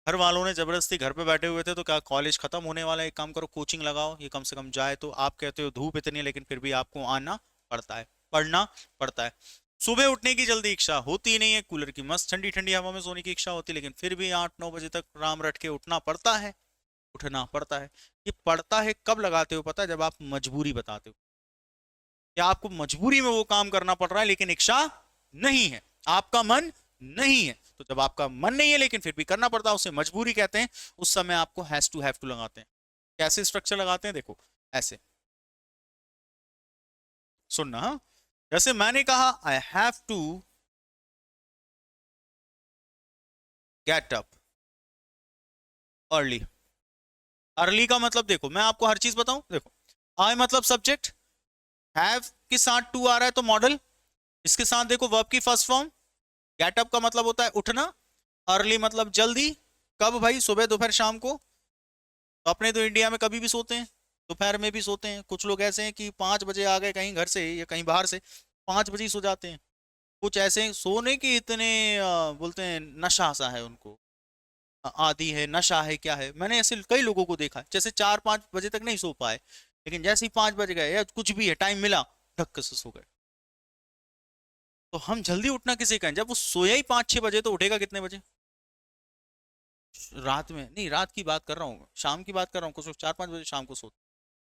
घर वालों ने जबरदस्ती, घर पे बैठे हुए थे तो क्या कॉलेज खत्म होने वाला है, एक काम करो कोचिंग लगाओ, ये कम से कम जाए तो। आप कहते हो धूप इतनी है, लेकिन फिर भी आपको आना पड़ता है, पढ़ना पड़ता है। सुबह उठने की जल्दी इच्छा होती नहीं है, कूलर की मस्त ठंडी ठंडी हवा में सोने की इच्छा होती है, लेकिन फिर भी 8-9 बजे तक राम रट के उठना पड़ता है, उठना पड़ता है। ये पड़ता है कब लगाते हो पता है? जब आप मजबूरी बताते हो, या आपको मजबूरी में वो काम करना पड़ रहा है लेकिन इच्छा नहीं है, आपका मन नहीं है। तो जब आपका मन नहीं है लेकिन फिर भी करना पड़ता है, उसे मजबूरी कहते हैं। उस समय आपको हैज टू, हैव टू लगाते हैं। कैसे स्ट्रक्चर लगाते हैं देखो, ऐसे सुनना, हाँ। जैसे मैंने कहा I have to get up early. Early का मतलब देखो, मैं आपको हर चीज बताऊं, देखो आई मतलब सब्जेक्ट, हैव के साथ टू आ रहा है तो मॉडल, इसके साथ देखो वर्ब की फर्स्ट फॉर्म। गेट अप का मतलब होता है उठना, अर्ली मतलब जल्दी। कब भाई? सुबह, दोपहर, शाम को। तो अपने तो इंडिया में कभी भी सोते हैं, दोपहर में भी सोते हैं। कुछ लोग ऐसे हैं कि 5 बजे आ गए कहीं घर से या कहीं बाहर से, 5 बजे ही सो जाते हैं। कुछ ऐसे हैं सोने के इतने बोलते हैं नशा सा है उनको, आदि है, नशा है, क्या है। मैंने ऐसे कई लोगों को देखा जैसे 4-5 बजे तक नहीं सो पाए, लेकिन जैसे ही 5 बज गए या कुछ भी है टाइम मिला, धक्के से सो गए। तो हम जल्दी उठना किसे कहें? जब वो सोया ही 5-6 बजे तो उठेगा कितने बजे? रात में नहीं, रात की बात कर रहा हूँ, शाम की बात कर रहा हूँ। कुछ लोग 4-5 बजे शाम को सोते।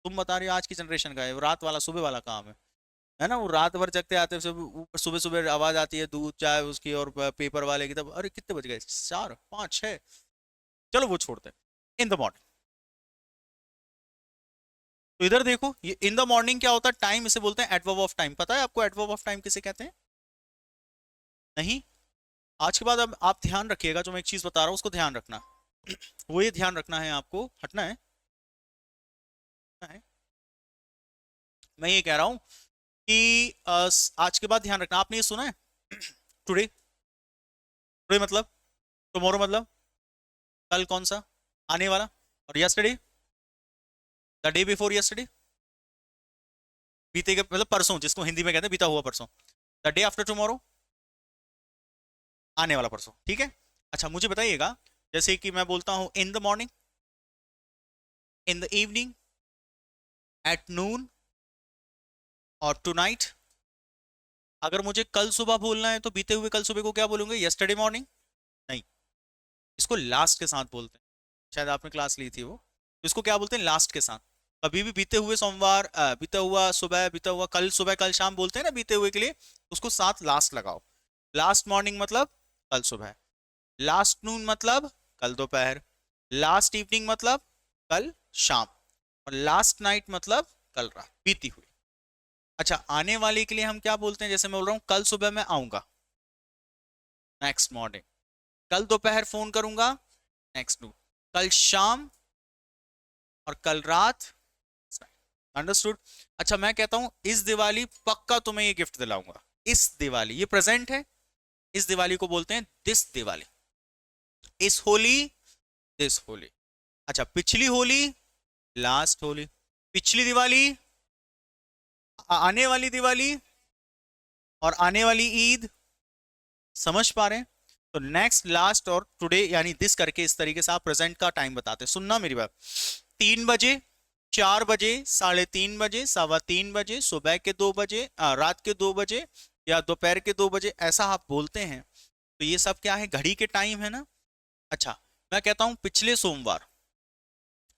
तुम बता रहे हो आज की जनरेशन का है वो रात वाला सुबह वाला काम है ना? वो रात भर जगते आते हैं, सुबह सुबह आवाज आती है दूध चाय उसकी और पेपर वाले की, तब अरे कितने बज गए, 4-5-6। चलो वो छोड़ते हैं। इन द मॉर्निंग, तो इधर देखो ये इन द मॉर्निंग क्या होता है? टाइम, इसे बोलते हैं एडवर्ब ऑफ टाइम। पता है आपको एडवर्ब ऑफ टाइम किसे कहते हैं? नहीं? आज के बाद अब आप ध्यान रखिएगा, जो मैं एक चीज बता रहा हूँ उसको ध्यान रखना। वो ये ध्यान रखना है आपको, हटना है, हटना है। मैं ये कह रहा हूँ कि आज के बाद ध्यान रखना। आपने ये सुना है टुडे? टुडे मतलब, टुमारो मतलब कल कौन सा, आने वाला। और yesterday, the day before yesterday, बीते के मतलब परसों, जिसको हिंदी में कहते हैं बीता हुआ परसों। द डे आफ्टर टुमारो, आने वाला परसों। ठीक है? अच्छा मुझे बताइएगा, जैसे कि मैं बोलता हूं इन the morning, in the evening, at noon और टू नाइट। अगर मुझे कल सुबह बोलना है तो बीते हुए कल सुबह को क्या बोलूंगे? Yesterday morning? नहीं, इसको लास्ट के साथ बोलते हैं। शायद आपने क्लास ली थी वो, तो इसको क्या बोलते हैं? लास्ट के साथ। कभी भी बीते हुए सोमवार, बीता हुआ सुबह, बीता हुआ कल सुबह, कल शाम बोलते हैं ना बीते हुए के लिए, उसको साथ लास्ट लगाओ। लास्ट मॉर्निंग मतलब कल सुबह, लास्ट नून मतलब कल दोपहर, लास्ट इवनिंग मतलब कल शाम, और लास्ट नाइट मतलब कल रात, बीती हुई। अच्छा, आने वाले के लिए हम क्या बोलते हैं? जैसे मैं बोल रहा हूँ कल सुबह मैं आऊंगा, नेक्स्ट मॉर्निंग। कल दोपहर फोन करूंगा, नेक्स्ट नून। कल शाम और कल रात। अंडरस्टूड? अच्छा, मैं कहता हूं इस दिवाली पक्का तुम्हें ये गिफ्ट दिलाऊंगा। इस दिवाली, ये प्रेजेंट है, इस दिवाली को बोलते हैं दिस दिवाली। इस होली, दिस होली। अच्छा, पिछली होली, लास्ट होली। पिछली दिवाली, आने वाली दिवाली, और आने वाली ईद। समझ पा रहे हैं? तो नेक्स्ट, लास्ट और टुडे यानी दिस करके इस तरीके से आप प्रेजेंट का टाइम बताते हैं। सुनना मेरी बात, 3 बजे, 4 बजे, 3:30 बजे, 3:15 बजे, सुबह के 2 बजे, रात के 2 बजे, या दोपहर के 2 बजे, ऐसा आप बोलते हैं। तो ये सब क्या है? घड़ी के टाइम है ना। अच्छा, मैं कहता हूं पिछले सोमवार,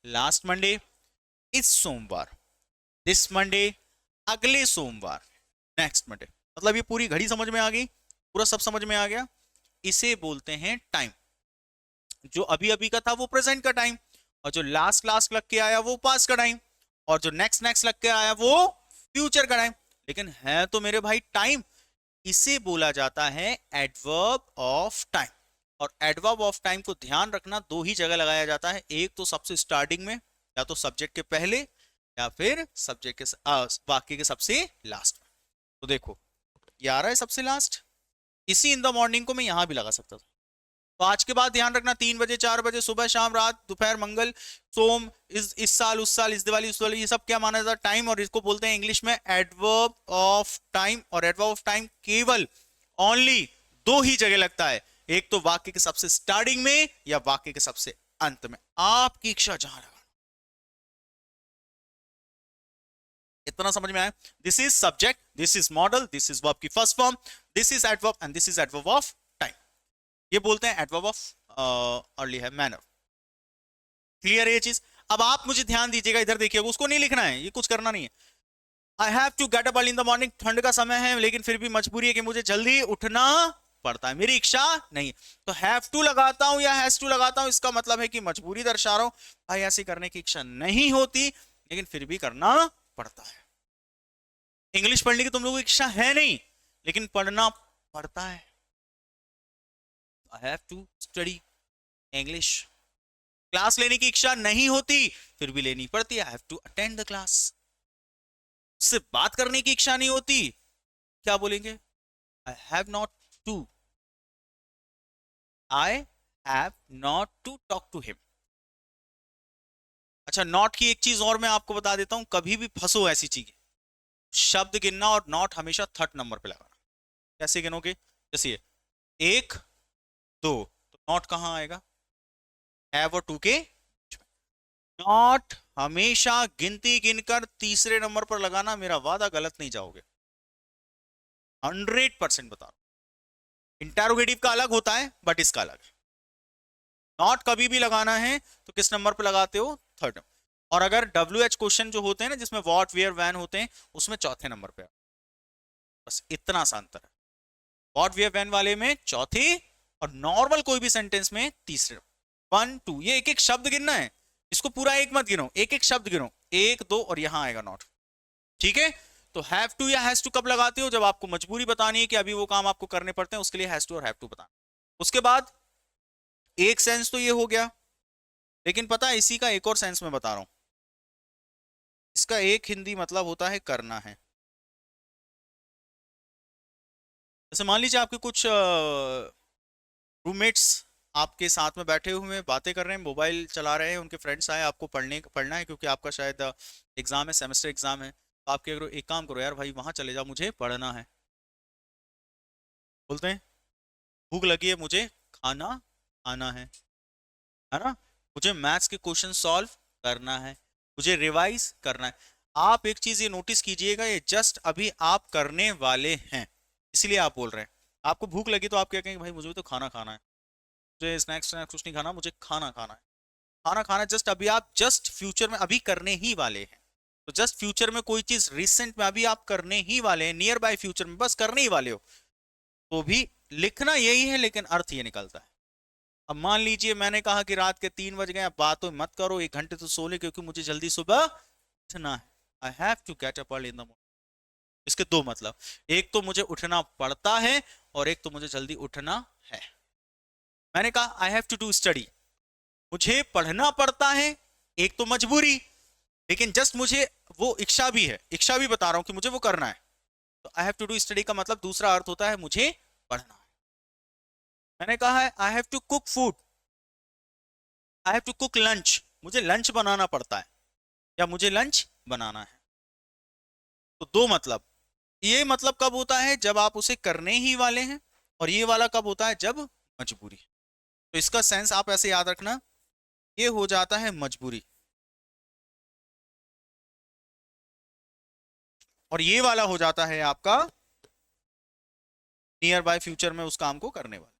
लास्ट मंडे, इस सोमवार, दिस मंडे, अगले सोमवार, नेक्स्ट मंडे। मतलब ये पूरी घड़ी समझ में आ गई? पूरा सब समझ में आ गया? इसे बोलते हैं टाइम। जो अभी अभी का था वो प्रेजेंट का टाइम, और जो लास्ट लास्ट लग के आया वो पास्ट का टाइम, और जो नेक्स्ट नेक्स्ट लग के आया वो फ्यूचर का टाइम। लेकिन है तो मेरे भाई टाइम। इसे बोला जाता है एडवर्ब ऑफ टाइम। और एडवर्ब ऑफ टाइम को ध्यान रखना, दो ही जगह लगाया जाता है। एक तो सबसे स्टार्टिंग में, या तो सब्जेक्ट के पहले, या फिर सब्जेक्ट के वाक्य के सबसे लास्ट में। तो देखो, ये आ रहा है सबसे लास्ट। इसी इन द मॉर्निंग को मैं यहां भी लगा सकता था। तो आज के बाद ध्यान रखना, 3 बजे, 4 बजे, सुबह, शाम, रात, दोपहर, मंगल, सोम, इस साल, उस साल, इस दिवाली, उस दिवाली, ये सब क्या माना जाता है? टाइम। और इसको बोलते हैं इंग्लिश में एडवर्ब ऑफ टाइम। और एडवर्ब ऑफ टाइम केवल ओनली दो ही जगह लगता है, एक तो वाक्य के सबसे स्टार्टिंग में, या वाक्य के सबसे अंत में। आपकी इच्छा जहां लगा। इतना समझ में आया? This is subject, this is modal, this is verb की first form, this is adverb, and this is adverb of time. ये बोलते हैं एडवर्ब ऑफ अर्ली है, मैनर। क्लियर है ये चीज? अब आप मुझे ध्यान दीजिएगा, इधर देखिएगा, उसको नहीं लिखना है, ये कुछ करना नहीं है। I have to get up early in the morning. ठंड का समय है, लेकिन फिर भी मजबूरी है कि मुझे जल्दी उठना पड़ता है, मेरी इच्छा नहीं है। तो हैव टू लगाता हूं या हैज टू लगाता हूं, इसका मतलब है कि मजबूरी दर्शा रहा हूं। भाई ऐसे करने की इच्छा नहीं होती, लेकिन फिर भी करना पड़ता है। इंग्लिश पढ़ने की तुम लोगों की इच्छा है नहीं, लेकिन पढ़ना पड़ता है। I have to study English. Class लेने की इच्छा नहीं होती, फिर भी लेनी पड़ती है। I have to attend the class. उससे बात करने की इच्छा नहीं होती, क्या बोलेंगे? I have not to, I have not to talk to him. अच्छा, नॉट की एक चीज और मैं आपको बता देता हूं, कभी भी फंसो ऐसी चीज, शब्द गिनना और नॉट हमेशा थर्ड नंबर पे लगाना। कैसे गिनोगे? जैसे ये, 1, 2, तो नॉट कहां आएगा? हैव और टू के बीच में। नॉट हमेशा गिनती गिनकर तीसरे नंबर पर लगाना, मेरा वादा गलत नहीं जाओगे। 100% बता रहा हूं। इंटेरोगेटिव का अलग होता है, बट इसका अलग है। नॉट कभी भी लगाना है तो किस नंबर पे लगाते हो? थर्ड। और अगर WH क्वेश्चन जो होते हैं ना, जिसमें व्हाट, वेयर, व्हेन होते हैं, उसमें चौथे नंबर पे। बस इतना सा अंतर है। व्हाट, वेयर, व्हेन वाले में चौथे, और नॉर्मल कोई भी सेंटेंस में तीसरे। 1, 2, ये एक एक शब्द गिनना है। इसको पूरा एक मत गिनो, एक एक शब्द गिनो। 1, 2, और यहां आएगा नॉट। ठीक है? तो हैव टू या हैज टू कब लगाते हो? जब आपको मजबूरी बतानी है कि अभी वो काम आपको करने पड़ते हैं, उसके लिए हैज टू और हैव टू बताना। उसके बाद एक सेंस तो ये हो गया, लेकिन पता है इसी का एक और सेंस मैं बता रहा हूं। इसका एक हिंदी मतलब होता है करना है। जैसे मान लीजिए आपके कुछ रूममेट्स आपके साथ में बैठे हुए हैं, बातें कर रहे हैं, मोबाइल चला रहे हैं, उनके फ्रेंड्स आए, आपको पढ़ना है क्योंकि आपका शायद एग्जाम है, सेमेस्टर एग्जाम है। तो आप क्या करो, एक काम करो यार भाई, वहां चले जाओ, मुझे पढ़ना है। बोलते हैं भूख लगी है, मुझे खाना खाना है ना? मुझे मैथ्स के क्वेश्चन सॉल्व करना है, मुझे रिवाइज करना है। आप एक चीज ये नोटिस कीजिएगा, ये जस्ट अभी आप करने वाले हैं, इसलिए आप बोल रहे हैं। आपको भूख लगी तो आप क्या कहेंगे? भाई मुझे भी तो खाना खाना है, मुझे स्नैक्स स्नैक्स कुछ नहीं खाना, मुझे खाना खाना है। खाना खाना जस्ट अभी आप जस्ट फ्यूचर में अभी करने ही वाले हैं। तो जस्ट फ्यूचर में कोई चीज रिसेंट में अभी आप करने ही वाले हैं, नियर बाय फ्यूचर में बस करने ही वाले हो, तो भी लिखना यही है, लेकिन अर्थ ये निकलता है। अब मान लीजिए मैंने कहा कि रात के 3 बज गए, अब बात तो मत करो, 1 घंटे तो सो ले, क्योंकि मुझे जल्दी सुबह उठना है। I have to get up early in the morning. इसके दो मतलब, एक तो मुझे उठना पड़ता है और एक तो मुझे जल्दी उठना है। मैंने कहा I have to do study, मुझे पढ़ना पड़ता है, एक तो मजबूरी, लेकिन जस्ट मुझे वो इच्छा भी है, इच्छा भी बता रहा हूं कि मुझे वो करना है। तो I have to do study का मतलब दूसरा अर्थ होता है मुझे पढ़ना है। मैंने कहा है I have to cook food, I have to cook lunch, मुझे लंच बनाना पड़ता है या मुझे लंच बनाना है। तो दो मतलब, ये मतलब कब होता है जब आप उसे करने ही वाले हैं, और ये वाला कब होता है जब मजबूरी है। तो इसका सेंस आप ऐसे याद रखना, ये हो जाता है मजबूरी, और ये वाला हो जाता है आपका नियर बाय फ्यूचर में उस काम को करने वाला।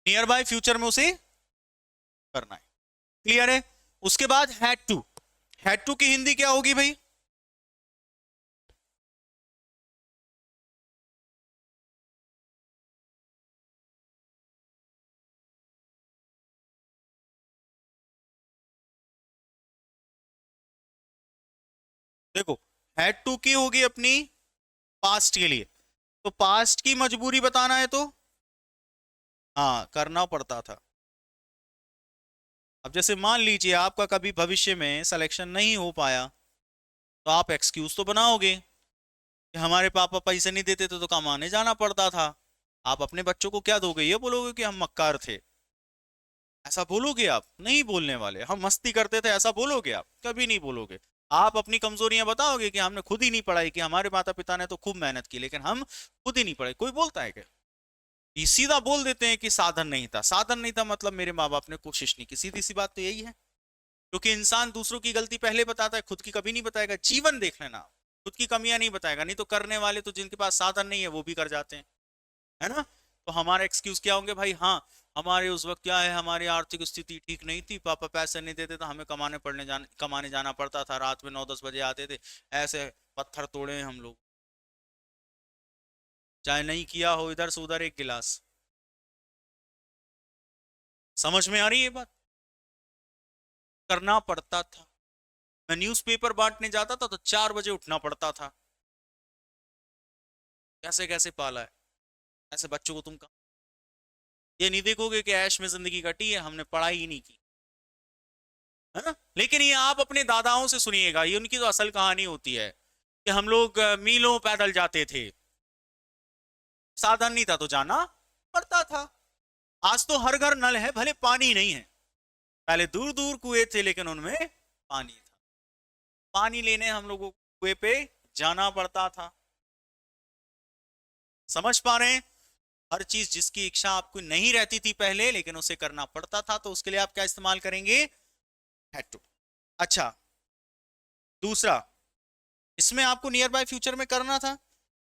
नियर बाय फ्यूचर में उसे करना है, क्लियर है। उसके बाद हैड टू, हैड टू की हिंदी क्या होगी भाई? देखो, हैड टू की होगी अपनी पास्ट के लिए, तो पास्ट की मजबूरी बताना है तो हाँ करना पड़ता था। अब जैसे मान लीजिए आपका कभी भविष्य में सिलेक्शन नहीं हो पाया, तो आप एक्सक्यूज तो बनाओगे कि हमारे पापा पैसे नहीं देते थे तो कमाने जाना पड़ता था। आप अपने बच्चों को क्या दोगे? ये बोलोगे कि हम मक्कार थे? ऐसा बोलोगे आप? नहीं बोलने वाले। हम मस्ती करते थे, ऐसा बोलोगे आप? कभी नहीं बोलोगे। आप अपनी कमजोरियां बताओगे कि हमने खुद ही नहीं पढ़ाई की, हमारे माता पिता ने तो खूब मेहनत की लेकिन हम खुद ही नहीं पढ़े। कोई बोलता है क्या? ये सीधा बोल देते हैं कि साधन नहीं था। साधन नहीं था मतलब मेरे माँ बाप ने कोशिश नहीं की, सीधी सी बात तो यही है। क्योंकि इंसान दूसरों की गलती पहले बताता है, खुद की कभी नहीं बताएगा। जीवन देख लेना, खुद की कमियां नहीं बताएगा। नहीं तो करने वाले तो जिनके पास साधन नहीं है वो भी कर जाते हैं, है ना। तो हमारे एक्सक्यूज क्या होंगे भाई? हाँ, हमारे उस वक्त क्या है, हमारी आर्थिक स्थिति ठीक नहीं थी, पापा पैसे नहीं देते तो हमें कमाने जाना पड़ता था, रात में 9-10 बजे आते थे, ऐसे पत्थर तोड़े हैं हम लोग, चाहे नहीं किया हो इधर से उधर एक गिलास। समझ में आ रही है बात? करना पड़ता था। मैं न्यूज़पेपर बांटने जाता था तो 4 बजे उठना पड़ता था। कैसे कैसे पाला है ऐसे बच्चों को तुम? ये नहीं देखोगे कि ऐश में जिंदगी कटी है, हमने पढ़ाई ही नहीं की, है ना। लेकिन ये आप अपने दादाओं से सुनिएगा, ये उनकी तो असल कहानी होती है कि हम लोग मीलों पैदल जाते थे, साधन नहीं था तो जाना पड़ता था। आज तो हर घर नल है, भले पानी नहीं है। पहले दूर दूर कुएं थे लेकिन उनमें पानी था। पानी लेने हम लोगों को कुएं पे जाना पड़ता था। समझ पा रहे हैं? हर चीज जिसकी इच्छा आपको नहीं रहती थी पहले लेकिन उसे करना पड़ता था, तो उसके लिए आप क्या इस्तेमाल करेंगे? Had to. अच्छा, दूसरा, इसमें आपको नियर बाय फ्यूचर में करना था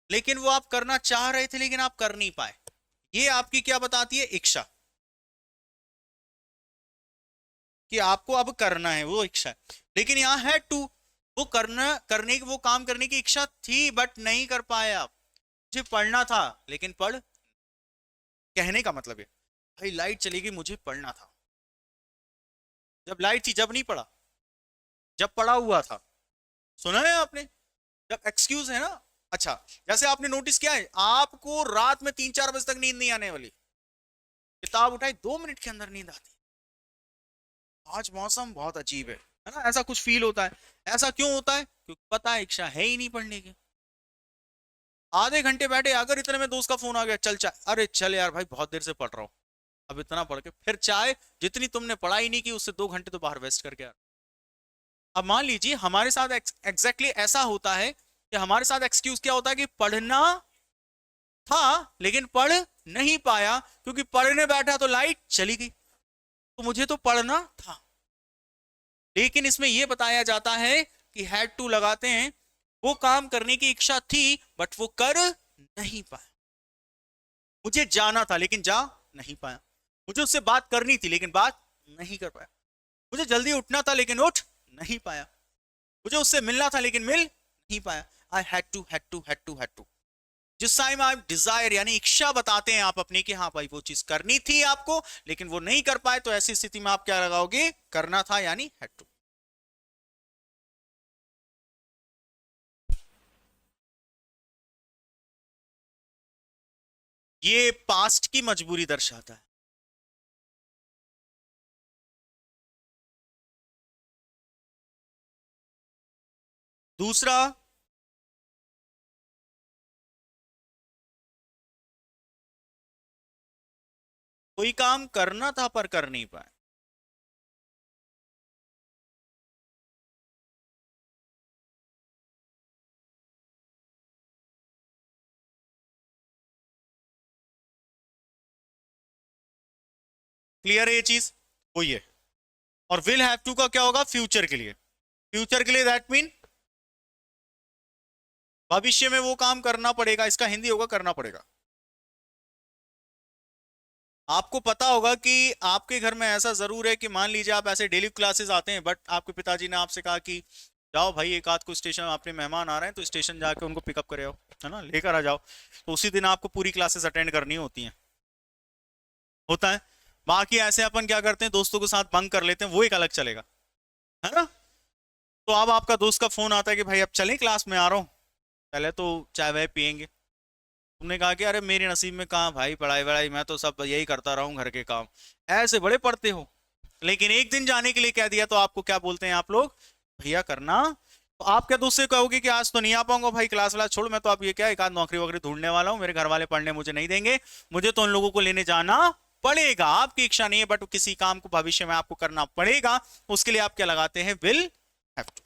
लेकिन वो आप करना चाह रहे थे लेकिन आप कर नहीं पाए। ये आपकी क्या बताती है? इच्छा, कि आपको अब करना है, वो इच्छा है। लेकिन यहां है टू, वो करने की, वो काम करने की इच्छा थी बट नहीं कर पाए आप। मुझे पढ़ना था लेकिन पढ़, कहने का मतलब है भाई लाइट चली गई, मुझे पढ़ना था। जब लाइट थी जब नहीं पढ़ा, जब पढ़ा हुआ था। सुना है आपने? जब एक्सक्यूज है ना। अच्छा, जैसे आपने नोटिस किया है आपको रात में 3-4 बजे तक नींद नहीं आने वाली, किताब उठाई 2 मिनट के अंदर नींद आती। आज मौसम बहुत अजीब है ना, ऐसा कुछ फील होता है। ऐसा क्यों होता है? क्योंकि पता है इच्छा है ही नहीं पढ़ने की। आधे घंटे बैठे, अगर इतने में दोस्त का फोन आ गया, चल चाय, अरे चल यार भाई बहुत देर से पढ़ रहा हूँ, अब इतना पढ़ के फिर चाय, जितनी तुमने पढ़ाई नहीं की उससे 2 घंटे तो बाहर वेस्ट करके आ। अब मान लीजिए हमारे साथ एग्जैक्टली ऐसा होता है कि हमारे साथ एक्सक्यूज क्या होता है कि पढ़ना था लेकिन पढ़ नहीं पाया, क्योंकि पढ़ने बैठा तो लाइट चली गई, तो मुझे तो पढ़ना था। लेकिन इसमें यह बताया जाता है कि हैड टू लगाते हैं, वो काम करने की इच्छा थी बट वो कर नहीं पाया। मुझे जाना था लेकिन जा नहीं पाया। मुझे उससे बात करनी थी लेकिन बात नहीं कर पाया। मुझे जल्दी उठना था लेकिन उठ नहीं पाया। मुझे उससे मिलना था लेकिन मिल नहीं पाया। I had to had to had to had to. जिस टाइम आप डिजायर यानी इच्छा बताते हैं आप अपनी कि हाँ भाई वो चीज करनी थी आपको लेकिन वो नहीं कर पाए, तो ऐसी स्थिति में आप क्या लगाओगे? करना था यानी हैड टू। ये पास्ट की मजबूरी दर्शाता है। दूसरा, कोई काम करना था पर कर नहीं पाए। क्लियर है ये चीज? वही है। और विल हैव टू का क्या होगा? फ्यूचर के लिए। फ्यूचर के लिए दैट मीन भविष्य में वो काम करना पड़ेगा, इसका हिंदी होगा करना पड़ेगा। आपको पता होगा कि आपके घर में ऐसा जरूर है कि मान लीजिए आप ऐसे डेली क्लासेस आते हैं, बट आपके पिताजी ने आपसे कहा कि जाओ भाई एक आध को स्टेशन, अपने मेहमान आ रहे हैं तो स्टेशन जाके उनको पिकअप करे आओ, है ना, लेकर आ जाओ। तो उसी दिन आपको पूरी क्लासेस अटेंड करनी होती हैं, होता है। बाकी ऐसे अपन क्या करते हैं, दोस्तों के साथ बंक कर लेते हैं, वो एक अलग चलेगा, है ना। तो अब आपका दोस्त का फोन आता है कि भाई अब चलें, क्लास में आ रहा हूँ, पहले तो चाय वाय पियेंगे। तुमने कहा कि अरे मेरे नसीब में कहाँ भाई पढ़ाई वढ़ाई, मैं तो सब यही करता रहा हूँ, घर के काम ऐसे बड़े पढ़ते हो। लेकिन एक दिन जाने के लिए कह दिया तो आपको क्या बोलते हैं आप लोग? भैया करना। तो आप क्या दोस्त से कहोगे कि आज तो नहीं आ पाऊंगा भाई, क्लास व्लास छोड़, मैं तो अब ये क्या एक आध नौकरी वोकरी ढूंढने वाला हूँ, मेरे घर वाले पढ़ने मुझे नहीं देंगे, मुझे तो उन लोगों को लेने जाना पड़ेगा। आपकी इच्छा नहीं है बट किसी काम को भविष्य में आपको करना पड़ेगा, उसके लिए आप क्या लगाते हैं? Will have to.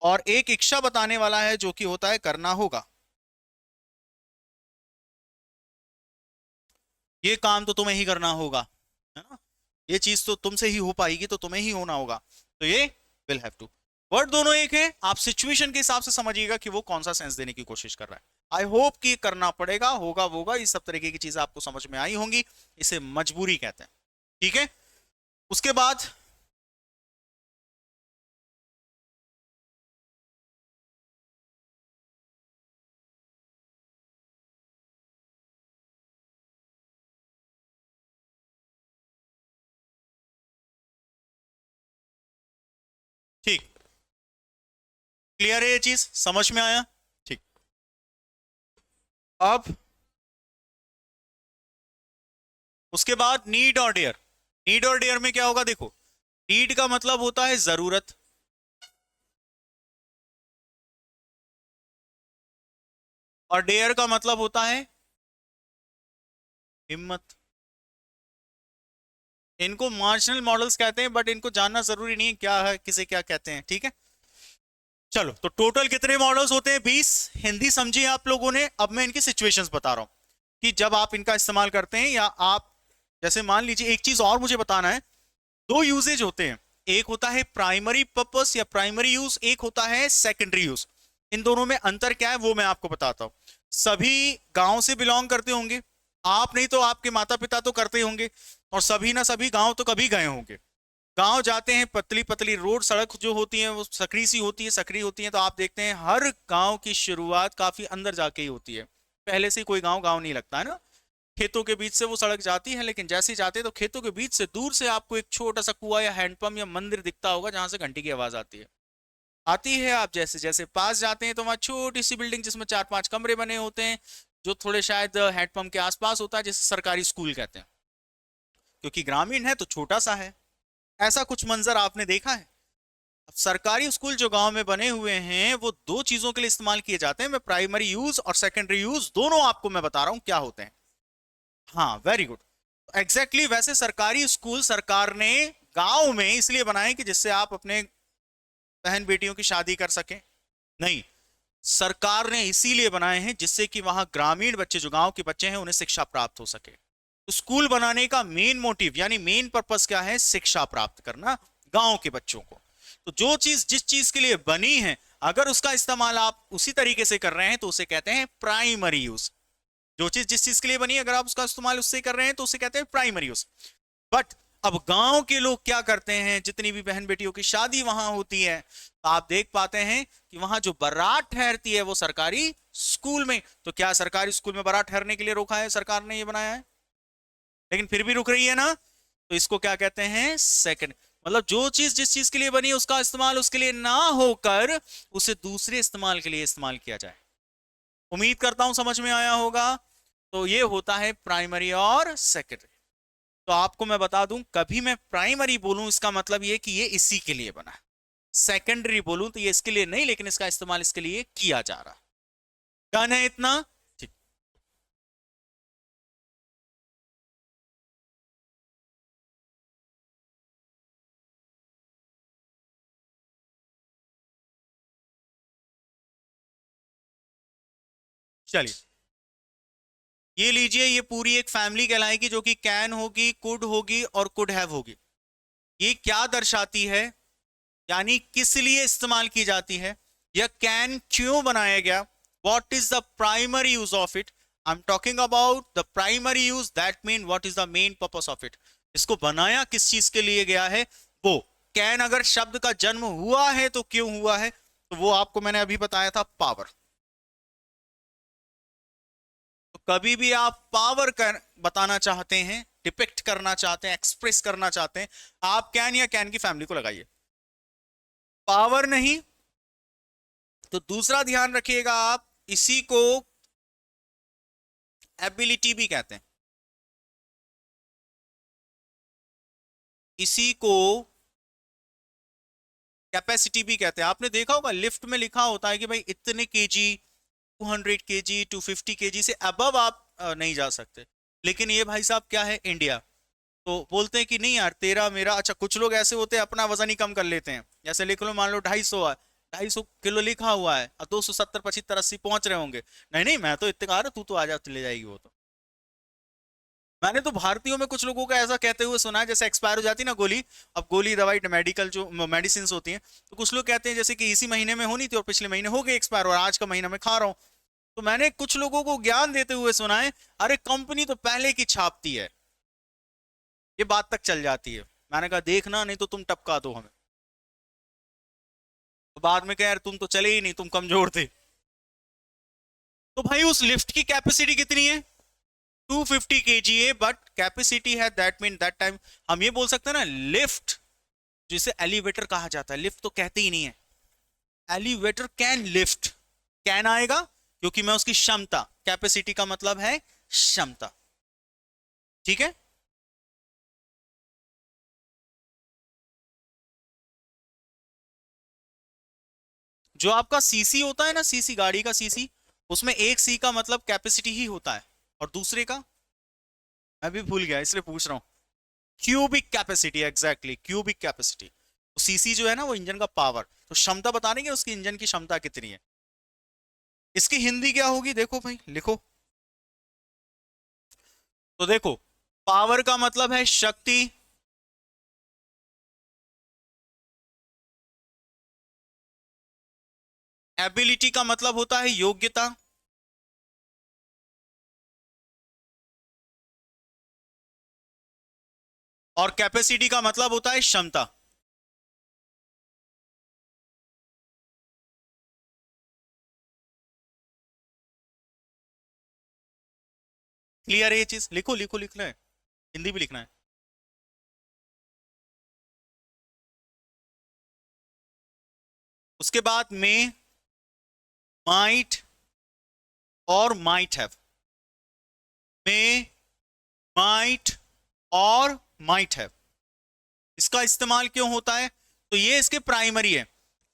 और एक इच्छा बताने वाला है जो कि होता है करना होगा। ये काम तो तुम्हें ही करना होगा, है ना, ये चीज तो तुमसे ही हो पाएगी, तो तुम्हें ही होना होगा, तो ये विल हैव टू। वर्ड दोनों एक है, आप सिचुएशन के हिसाब से समझिएगा कि वो कौन सा सेंस देने की कोशिश कर रहा है। आई होप कि करना पड़ेगा, होगा वोगा, इस सब तरीके की चीजें आपको समझ में आई होंगी। इसे मजबूरी कहते हैं, ठीक है। उसके बाद ठीक, क्लियर है ये चीज, समझ में आया? ठीक। अब उसके बाद नीड और डेयर। नीड और डेयर में क्या होगा? देखो, नीड का मतलब होता है जरूरत, और डेयर का मतलब होता है हिम्मत। इनको मार्जिनल मॉडल्स कहते हैं, बट इनको जानना जरूरी नहीं है क्या है, किसे क्या कहते हैं, ठीक है। चलो, तो टोटल कितने मॉडल्स होते हैं? 20। हिंदी समझिए आप लोगों ने। अब मैं इनकी सिचुएशंस बता रहा हूं कि जब आप इनका इस्तेमाल करते हैं, या आप जैसे मान लीजिए, एक चीज और मुझे बताना है, दो यूजेज होते हैं, एक होता है प्राइमरी पर्पस या प्राइमरी यूज, एक होता है सेकेंडरी यूज। इन दोनों में अंतर क्या है वो मैं आपको बताता हूं। सभी गांव से बिलोंग करते होंगे आप, नहीं तो आपके माता पिता तो करते होंगे, और सभी ना सभी गांव तो कभी गए होंगे। गांव जाते हैं, पतली पतली रोड सड़क जो होती है वो सकरी सी होती है, सकरी होती है, तो आप देखते हैं हर गांव की शुरुआत काफी अंदर जाके ही होती है, पहले से कोई गांव गांव नहीं लगता है ना। खेतों के बीच से वो सड़क जाती है, लेकिन जैसे ही जाते हैं तो खेतों के बीच से दूर से आपको एक छोटा सा कुआं या हैंडपंप या मंदिर दिखता होगा, जहां से घंटी की आवाज आती है। आती है, आप जैसे जैसे पास जाते हैं तो वहां छोटी सी बिल्डिंग जिसमें 4-5 कमरे बने होते हैं, जो थोड़े शायद हैंडपंप के आसपास होता है, जिसे सरकारी स्कूल कहते हैं, क्योंकि ग्रामीण है तो छोटा सा है। ऐसा कुछ मंजर आपने देखा है? अब सरकारी स्कूल जो गांव में बने हुए हैं वो दो चीजों के लिए इस्तेमाल किए जाते हैं, मैं प्राइमरी यूज और सेकेंडरी यूज दोनों आपको मैं बता रहा हूं क्या होते हैं। हाँ, वेरी गुड। एग्जैक्टली वैसे सरकारी स्कूल सरकार ने गांव में इसलिए बनाए कि जिससे आप अपने बहन बेटियों की शादी कर सकें? नहीं, सरकार ने इसीलिए बनाए हैं जिससे कि वहां ग्रामीण बच्चे, जो गांव के बच्चे हैं, उन्हें शिक्षा प्राप्त हो सके। तो स्कूल बनाने का मेन मोटिव यानी मेन पर्पस क्या है? शिक्षा प्राप्त करना गांव के बच्चों को। तो जो चीज जिस चीज के लिए बनी है, अगर उसका इस्तेमाल आप उसी तरीके से कर रहे हैं तो उसे कहते हैं प्राइमरी यूज। जो चीज जिस चीज के लिए बनी है, अगर आप उसका इस्तेमाल उससे कर रहे हैं तो उसे कहते हैं प्राइमरी यूज। बट अब गांव के लोग क्या करते हैं, जितनी भी बहन बेटियों की शादी वहां होती है, तो आप देख पाते हैं कि वहां जो बारात ठहरती है वो सरकारी स्कूल में। तो क्या सरकारी स्कूल में बारात ठहरने के लिए रोका है सरकार ने, ये बनाया है, लेकिन फिर भी रुक रही है ना, तो इसको क्या कहते हैं? सेकंड। मतलब जो चीज जिस चीज के लिए बनी उसका इस्तेमाल उसके लिए ना होकर उसे दूसरे इस्तेमाल के लिए इस्तेमाल किया जाए, उम्मीद करता हूं समझ में आया होगा। तो ये होता है प्राइमरी और सेकेंडरी। तो आपको मैं बता दूं, कभी मैं प्राइमरी बोलूं इसका मतलब ये कि ये इसी के लिए बना है, सेकेंडरी बोलूं तो ये इसके लिए नहीं, लेकिन इसका इस्तेमाल इसके लिए किया जा रहा है। डन है इतना? ठीक। चलिए ये लीजिए, ये पूरी एक फैमिली कहलाएगी जो कि कैन होगी, कुड होगी और कुड हैव होगी। ये क्या दर्शाती है, यानी किस लिए इस्तेमाल की जाती है, या कैन क्यों बनाया गया, what is the primary use of it. I am talking about the primary use, that mean what is the main purpose of it. इसको बनाया किस चीज के लिए गया है वो। कैन अगर शब्द का जन्म हुआ है तो क्यों हुआ है, तो वो आपको मैंने अभी बताया था, पावर। तो कभी भी आप पावर कर बताना चाहते हैं, डिपिक्ट करना चाहते हैं, एक्सप्रेस करना चाहते हैं, आप कैन या कैन की फैमिली को लगाइए, पावर नहीं। तो दूसरा ध्यान रखिएगा आप, इसी को एबिलिटी भी कहते हैं, इसी को कैपेसिटी भी कहते हैं। आपने देखा होगा लिफ्ट में लिखा होता है कि भाई इतने केजी, 200 केजी, 250 केजी से अबव आप नहीं जा सकते। लेकिन ये भाई साहब क्या है, इंडिया, तो बोलते हैं कि नहीं यार तेरा मेरा, अच्छा कुछ लोग ऐसे होते हैं अपना वजन ही कम कर लेते हैं, जैसे लिख लो मान लो 250 है, 250 किलो लिखा हुआ है और 270 75 80 पहुंच रहे होंगे, नहीं नहीं मैं तो इतने का, तू तो आ जा, ले जाएगी वो तो। मैंने तो भारतीयों में कुछ लोगों का ऐसा कहते हुए सुना है, जैसे एक्सपायर हो जाती ना गोली, अब गोली दवाई मेडिकल जो मेडिसिन होती हैं, तो कुछ लोग कहते हैं जैसे कि इसी महीने में होनी थी और पिछले महीने हो गई एक्सपायर और आज का महीना मैं खा रहा हूं। तो मैंने कुछ लोगों को ज्ञान देते हुए सुना है, अरे कंपनी तो पहले की छापती है, ये बात तक चल जाती है। मैंने कहा देखना नहीं तो तुम टपका दो हमें। तो बाद में कह यार तुम तो चले ही नहीं, तुम कमजोर थे। तो भाई उस लिफ्ट की कैपेसिटी कितनी है, 250 kg है, बट कैपेसिटी है, दैट मीन दैट टाइम हम ये बोल सकते हैं ना, लिफ्ट जिसे एलिवेटर कहा जाता है, लिफ्ट तो कहते ही नहीं है, एलिवेटर कैन लिफ्ट, कैन आएगा क्योंकि मैं उसकी क्षमता, कैपेसिटी का मतलब है क्षमता, ठीक है। जो आपका सीसी होता है ना, सीसी गाड़ी का सीसी, उसमें एक सी का मतलब कैपेसिटी ही होता है, और दूसरे का मैं भी भूल गया इसलिए पूछ रहा हूं, cubic capacity, exactly cubic capacity. CC जो है ना वो इंजन का पावर, तो क्षमता बता देंगे उसकी इंजन की क्षमता कितनी है। इसकी हिंदी क्या होगी, देखो भाई लिखो, तो देखो पावर का मतलब है शक्ति, एबिलिटी का मतलब होता है योग्यता, और कैपेसिटी का मतलब होता है क्षमता। क्लियर है ये चीज, लिखो लिखो, लिखना है, हिंदी भी लिखना है। उसके बाद में माइट और माइट हैव, में माइट और माइट हैव, इसका इस्तेमाल क्यों होता है, तो ये इसके प्राइमरी है।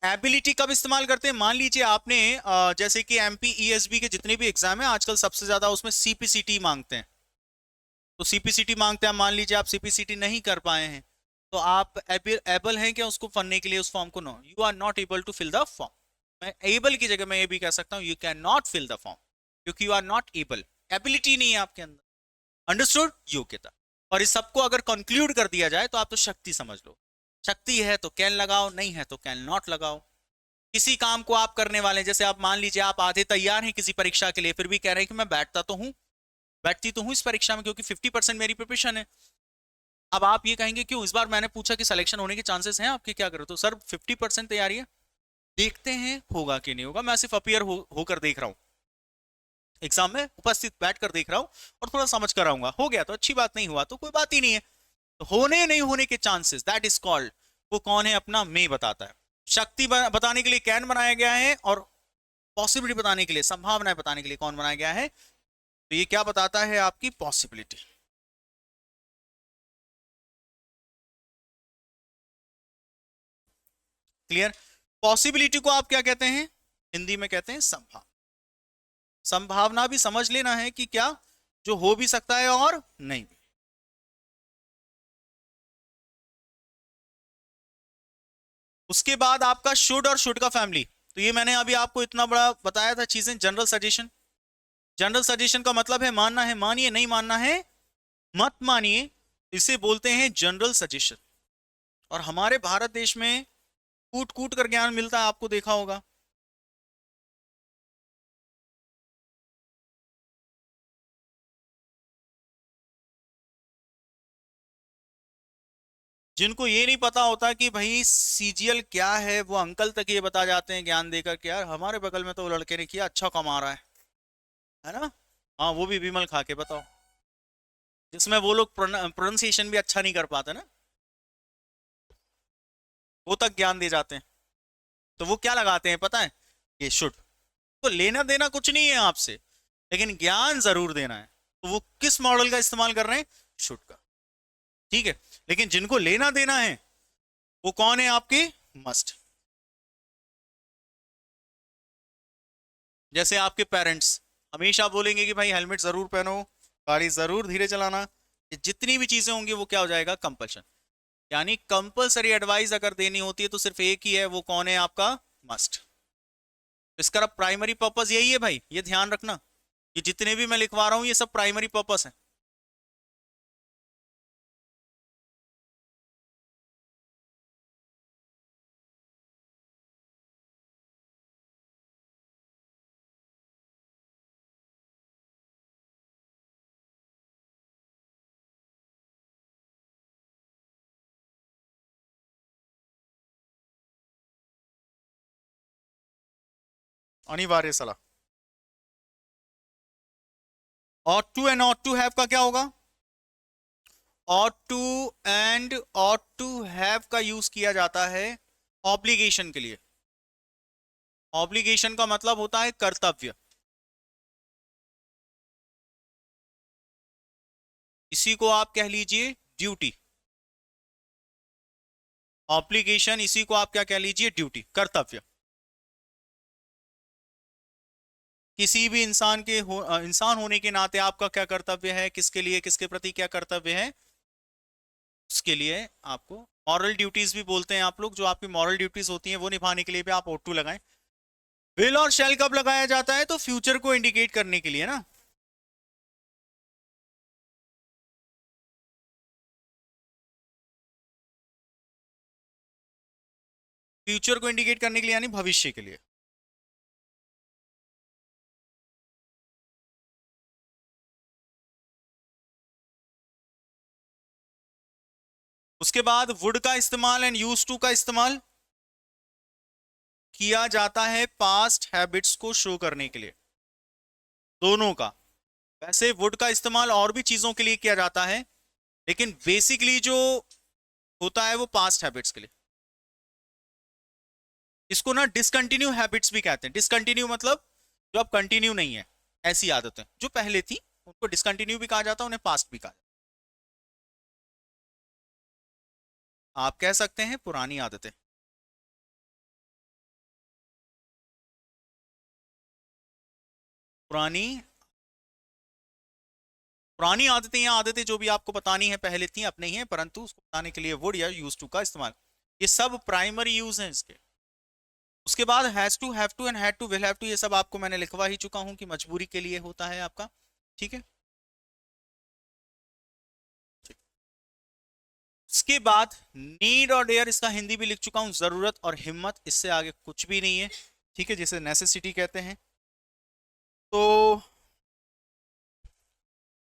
एबिलिटी कब इस्तेमाल करते हैं, मान लीजिए आपने जैसे कि एमपी ईएसबी के जितने भी एग्जाम है आजकल सबसे ज्यादा उसमें सीपीसीटी मांगते हैं, तो सीपीसीटी मांगते हैं, मान लीजिए आप सीपीसीटी नहीं कर पाए हैं, तो आप एबल हैं क्या उसको पढ़ने के लिए, उस फॉर्म को, no you are not able to fill the form. मैं एबल की जगह मैं ये भी कह सकता हूं, you can not fill the form, क्योंकि you are not able, ability नहीं है आपके अंदर, अंडरस्टूड, योग्यता। और इस सबको अगर कंक्लूड कर दिया जाए तो आप तो शक्ति समझ लो, शक्ति है तो कैन लगाओ, नहीं है तो कैन नॉट लगाओ। किसी काम को आप करने वाले, जैसे आप मान लीजिए आप आधे तैयार हैं किसी परीक्षा के लिए, फिर भी कह रहे हैं कि मैं बैठता तो हूं, बैठती तो हूं इस परीक्षा में क्योंकि 50% मेरी प्रिपरेशन है। अब आप ये कहेंगे क्यों, इस बार मैंने पूछा कि सिलेक्शन होने के चांसेस हैं आपके, क्या करो, तो सर 50% तैयारी है, देखते हैं होगा कि नहीं होगा, मैं सिर्फ अपियर होकर देख रहा हूं, एग्जाम में उपस्थित बैठकर देख रहा हूं और थोड़ा समझ कर आऊंगा, हो गया तो अच्छी बात, नहीं हुआ तो कोई बात ही नहीं है। तो होने नहीं होने के चांसेस, दैट इज कॉल्ड, वो कौन है अपना, मैं बताता है। शक्ति बताने के लिए कैन बनाया गया है, और पॉसिबिलिटी बताने के लिए, संभावनाएं बताने के लिए कौन बनाया गया है? तो ये क्या बताता है? आपकी पॉसिबिलिटी। क्लियर? पॉसिबिलिटी को आप क्या कहते हैं? हिंदी में कहते हैं संभावना। संभावना भी समझ लेना है कि क्या जो हो भी सकता है और नहीं भी। उसके बाद आपका शुड और शुड का फैमिली। तो ये मैंने अभी आपको इतना बड़ा बताया था चीजें। जनरल सजेशन, जनरल सजेशन का मतलब है मानना है मानिए, नहीं मानना है मत मानिए, इसे बोलते हैं जनरल सजेशन। और हमारे भारत देश में कूट कूट कर ज्ञान मिलता है, आपको देखा होगा। जिनको ये नहीं पता होता कि भाई सीजीएल क्या है, वो अंकल तक ये बता जाते हैं ज्ञान देकर कि यार हमारे बगल में तो वो लड़के ने किया, अच्छा कमा रहा है ना? हाँ, वो भी विमल खा के, बताओ। जिसमें वो लोग प्रोनाउंसिएशन भी अच्छा नहीं कर पाते ना, वो तक ज्ञान दे जाते हैं। तो वो क्या लगाते हैं पता है? ये शुड। तो लेना देना कुछ नहीं है आपसे, लेकिन ज्ञान जरूर देना है। तो वो किस मॉडल का इस्तेमाल कर रहे हैं? शुड का। ठीक है। लेकिन जिनको लेना देना है वो कौन है आपके? मस्ट। जैसे आपके पेरेंट्स हमेशा बोलेंगे कि भाई हेलमेट जरूर पहनो, गाड़ी जरूर धीरे चलाना। ये जितनी भी चीजें होंगी वो क्या हो जाएगा? कंपल्शन। यानी कंपल्सरी एडवाइस अगर देनी होती है तो सिर्फ एक ही है, वो कौन है आपका? मस्ट। इसका प्राइमरी पर्पस यही है भाई, ये ध्यान रखना। ये जितने भी मैं लिखवा रहा हूं ये सब प्राइमरी पर्पस है। अनिवार्य सलाह। ought to and ought to have का क्या होगा? ought to and ought to have का यूज किया जाता है ऑब्लिगेशन के लिए। ऑब्लिगेशन का मतलब होता है कर्तव्य। इसी को आप कह लीजिए ड्यूटी। ऑब्लिगेशन इसी को आप क्या कह लीजिए? ड्यूटी, कर्तव्य। किसी भी इंसान के इंसान होने के नाते आपका क्या कर्तव्य है? किसके लिए, किसके प्रति क्या कर्तव्य है? उसके लिए आपको मॉरल ड्यूटीज भी बोलते हैं आप लोग। जो आपकी मॉरल ड्यूटीज होती हैं वो निभाने के लिए भी आप ought to लगाएं। विल और शैल कब लगाया जाता है? तो फ्यूचर को इंडिकेट करने के लिए ना। फ्यूचर को इंडिकेट करने के लिए, यानी भविष्य के लिए। उसके बाद वुड का इस्तेमाल एंड यूज टू का इस्तेमाल किया जाता है पास्ट हैबिट्स को शो करने के लिए, दोनों का। वैसे वुड का इस्तेमाल और भी चीजों के लिए किया जाता है, लेकिन बेसिकली जो होता है वो पास्ट हैबिट्स के लिए। इसको ना डिसकंटिन्यू हैबिट्स भी कहते हैं। डिसकंटिन्यू मतलब जो अब कंटिन्यू नहीं है, ऐसी आदतें जो पहले थी उनको डिसकंटिन्यू भी कहा जाता है, उन्हें पास्ट भी कहा जाता है। आप कह सकते हैं पुरानी आदतें। पुरानी पुरानी आदतें या आदतें जो भी आपको बतानी है पहले थी, अब नहीं है, परंतु उसको बताने के लिए वुड या यूज टू का इस्तेमाल। ये सब प्राइमरी यूज हैं इसके। उसके बाद has to, have to and had to, will have to, ये सब आपको मैंने लिखवा ही चुका हूं कि मजबूरी के लिए होता है आपका। ठीक है। इसके बाद नीड और डेयर, इसका हिंदी भी लिख चुका हूं, जरूरत और हिम्मत, इससे आगे कुछ भी नहीं है। ठीक है, जिसे नेसेसिटी कहते हैं। तो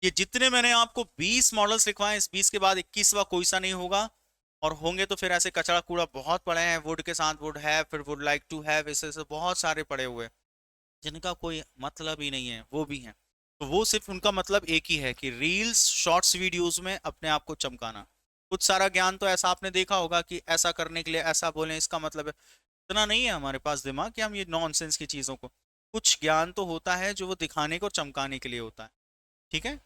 ये जितने मैंने आपको 20 मॉडल्स लिखवाए, इस 20 के बाद 21वां कोई सा नहीं होगा। और होंगे तो फिर ऐसे कचरा कूड़ा बहुत पड़े हैं, वुड के साथ वुड हैव, फिर वुड लाइक टू हैव, ऐसे ऐसे बहुत सारे पड़े हुए जिनका कोई मतलब ही नहीं है, वो भी हैं। तो वो सिर्फ उनका मतलब एक ही है कि रील्स, शॉर्ट्स वीडियोस में अपने आप को चमकाना। कुछ सारा ज्ञान तो ऐसा आपने देखा होगा कि ऐसा करने के लिए ऐसा बोलें, इसका मतलब है। इतना नहीं है हमारे पास दिमाग कि हम ये नॉनसेंस की चीजों को कुछ ज्ञान तो होता है जो वो दिखाने को और चमकाने के लिए होता है, ठीक है।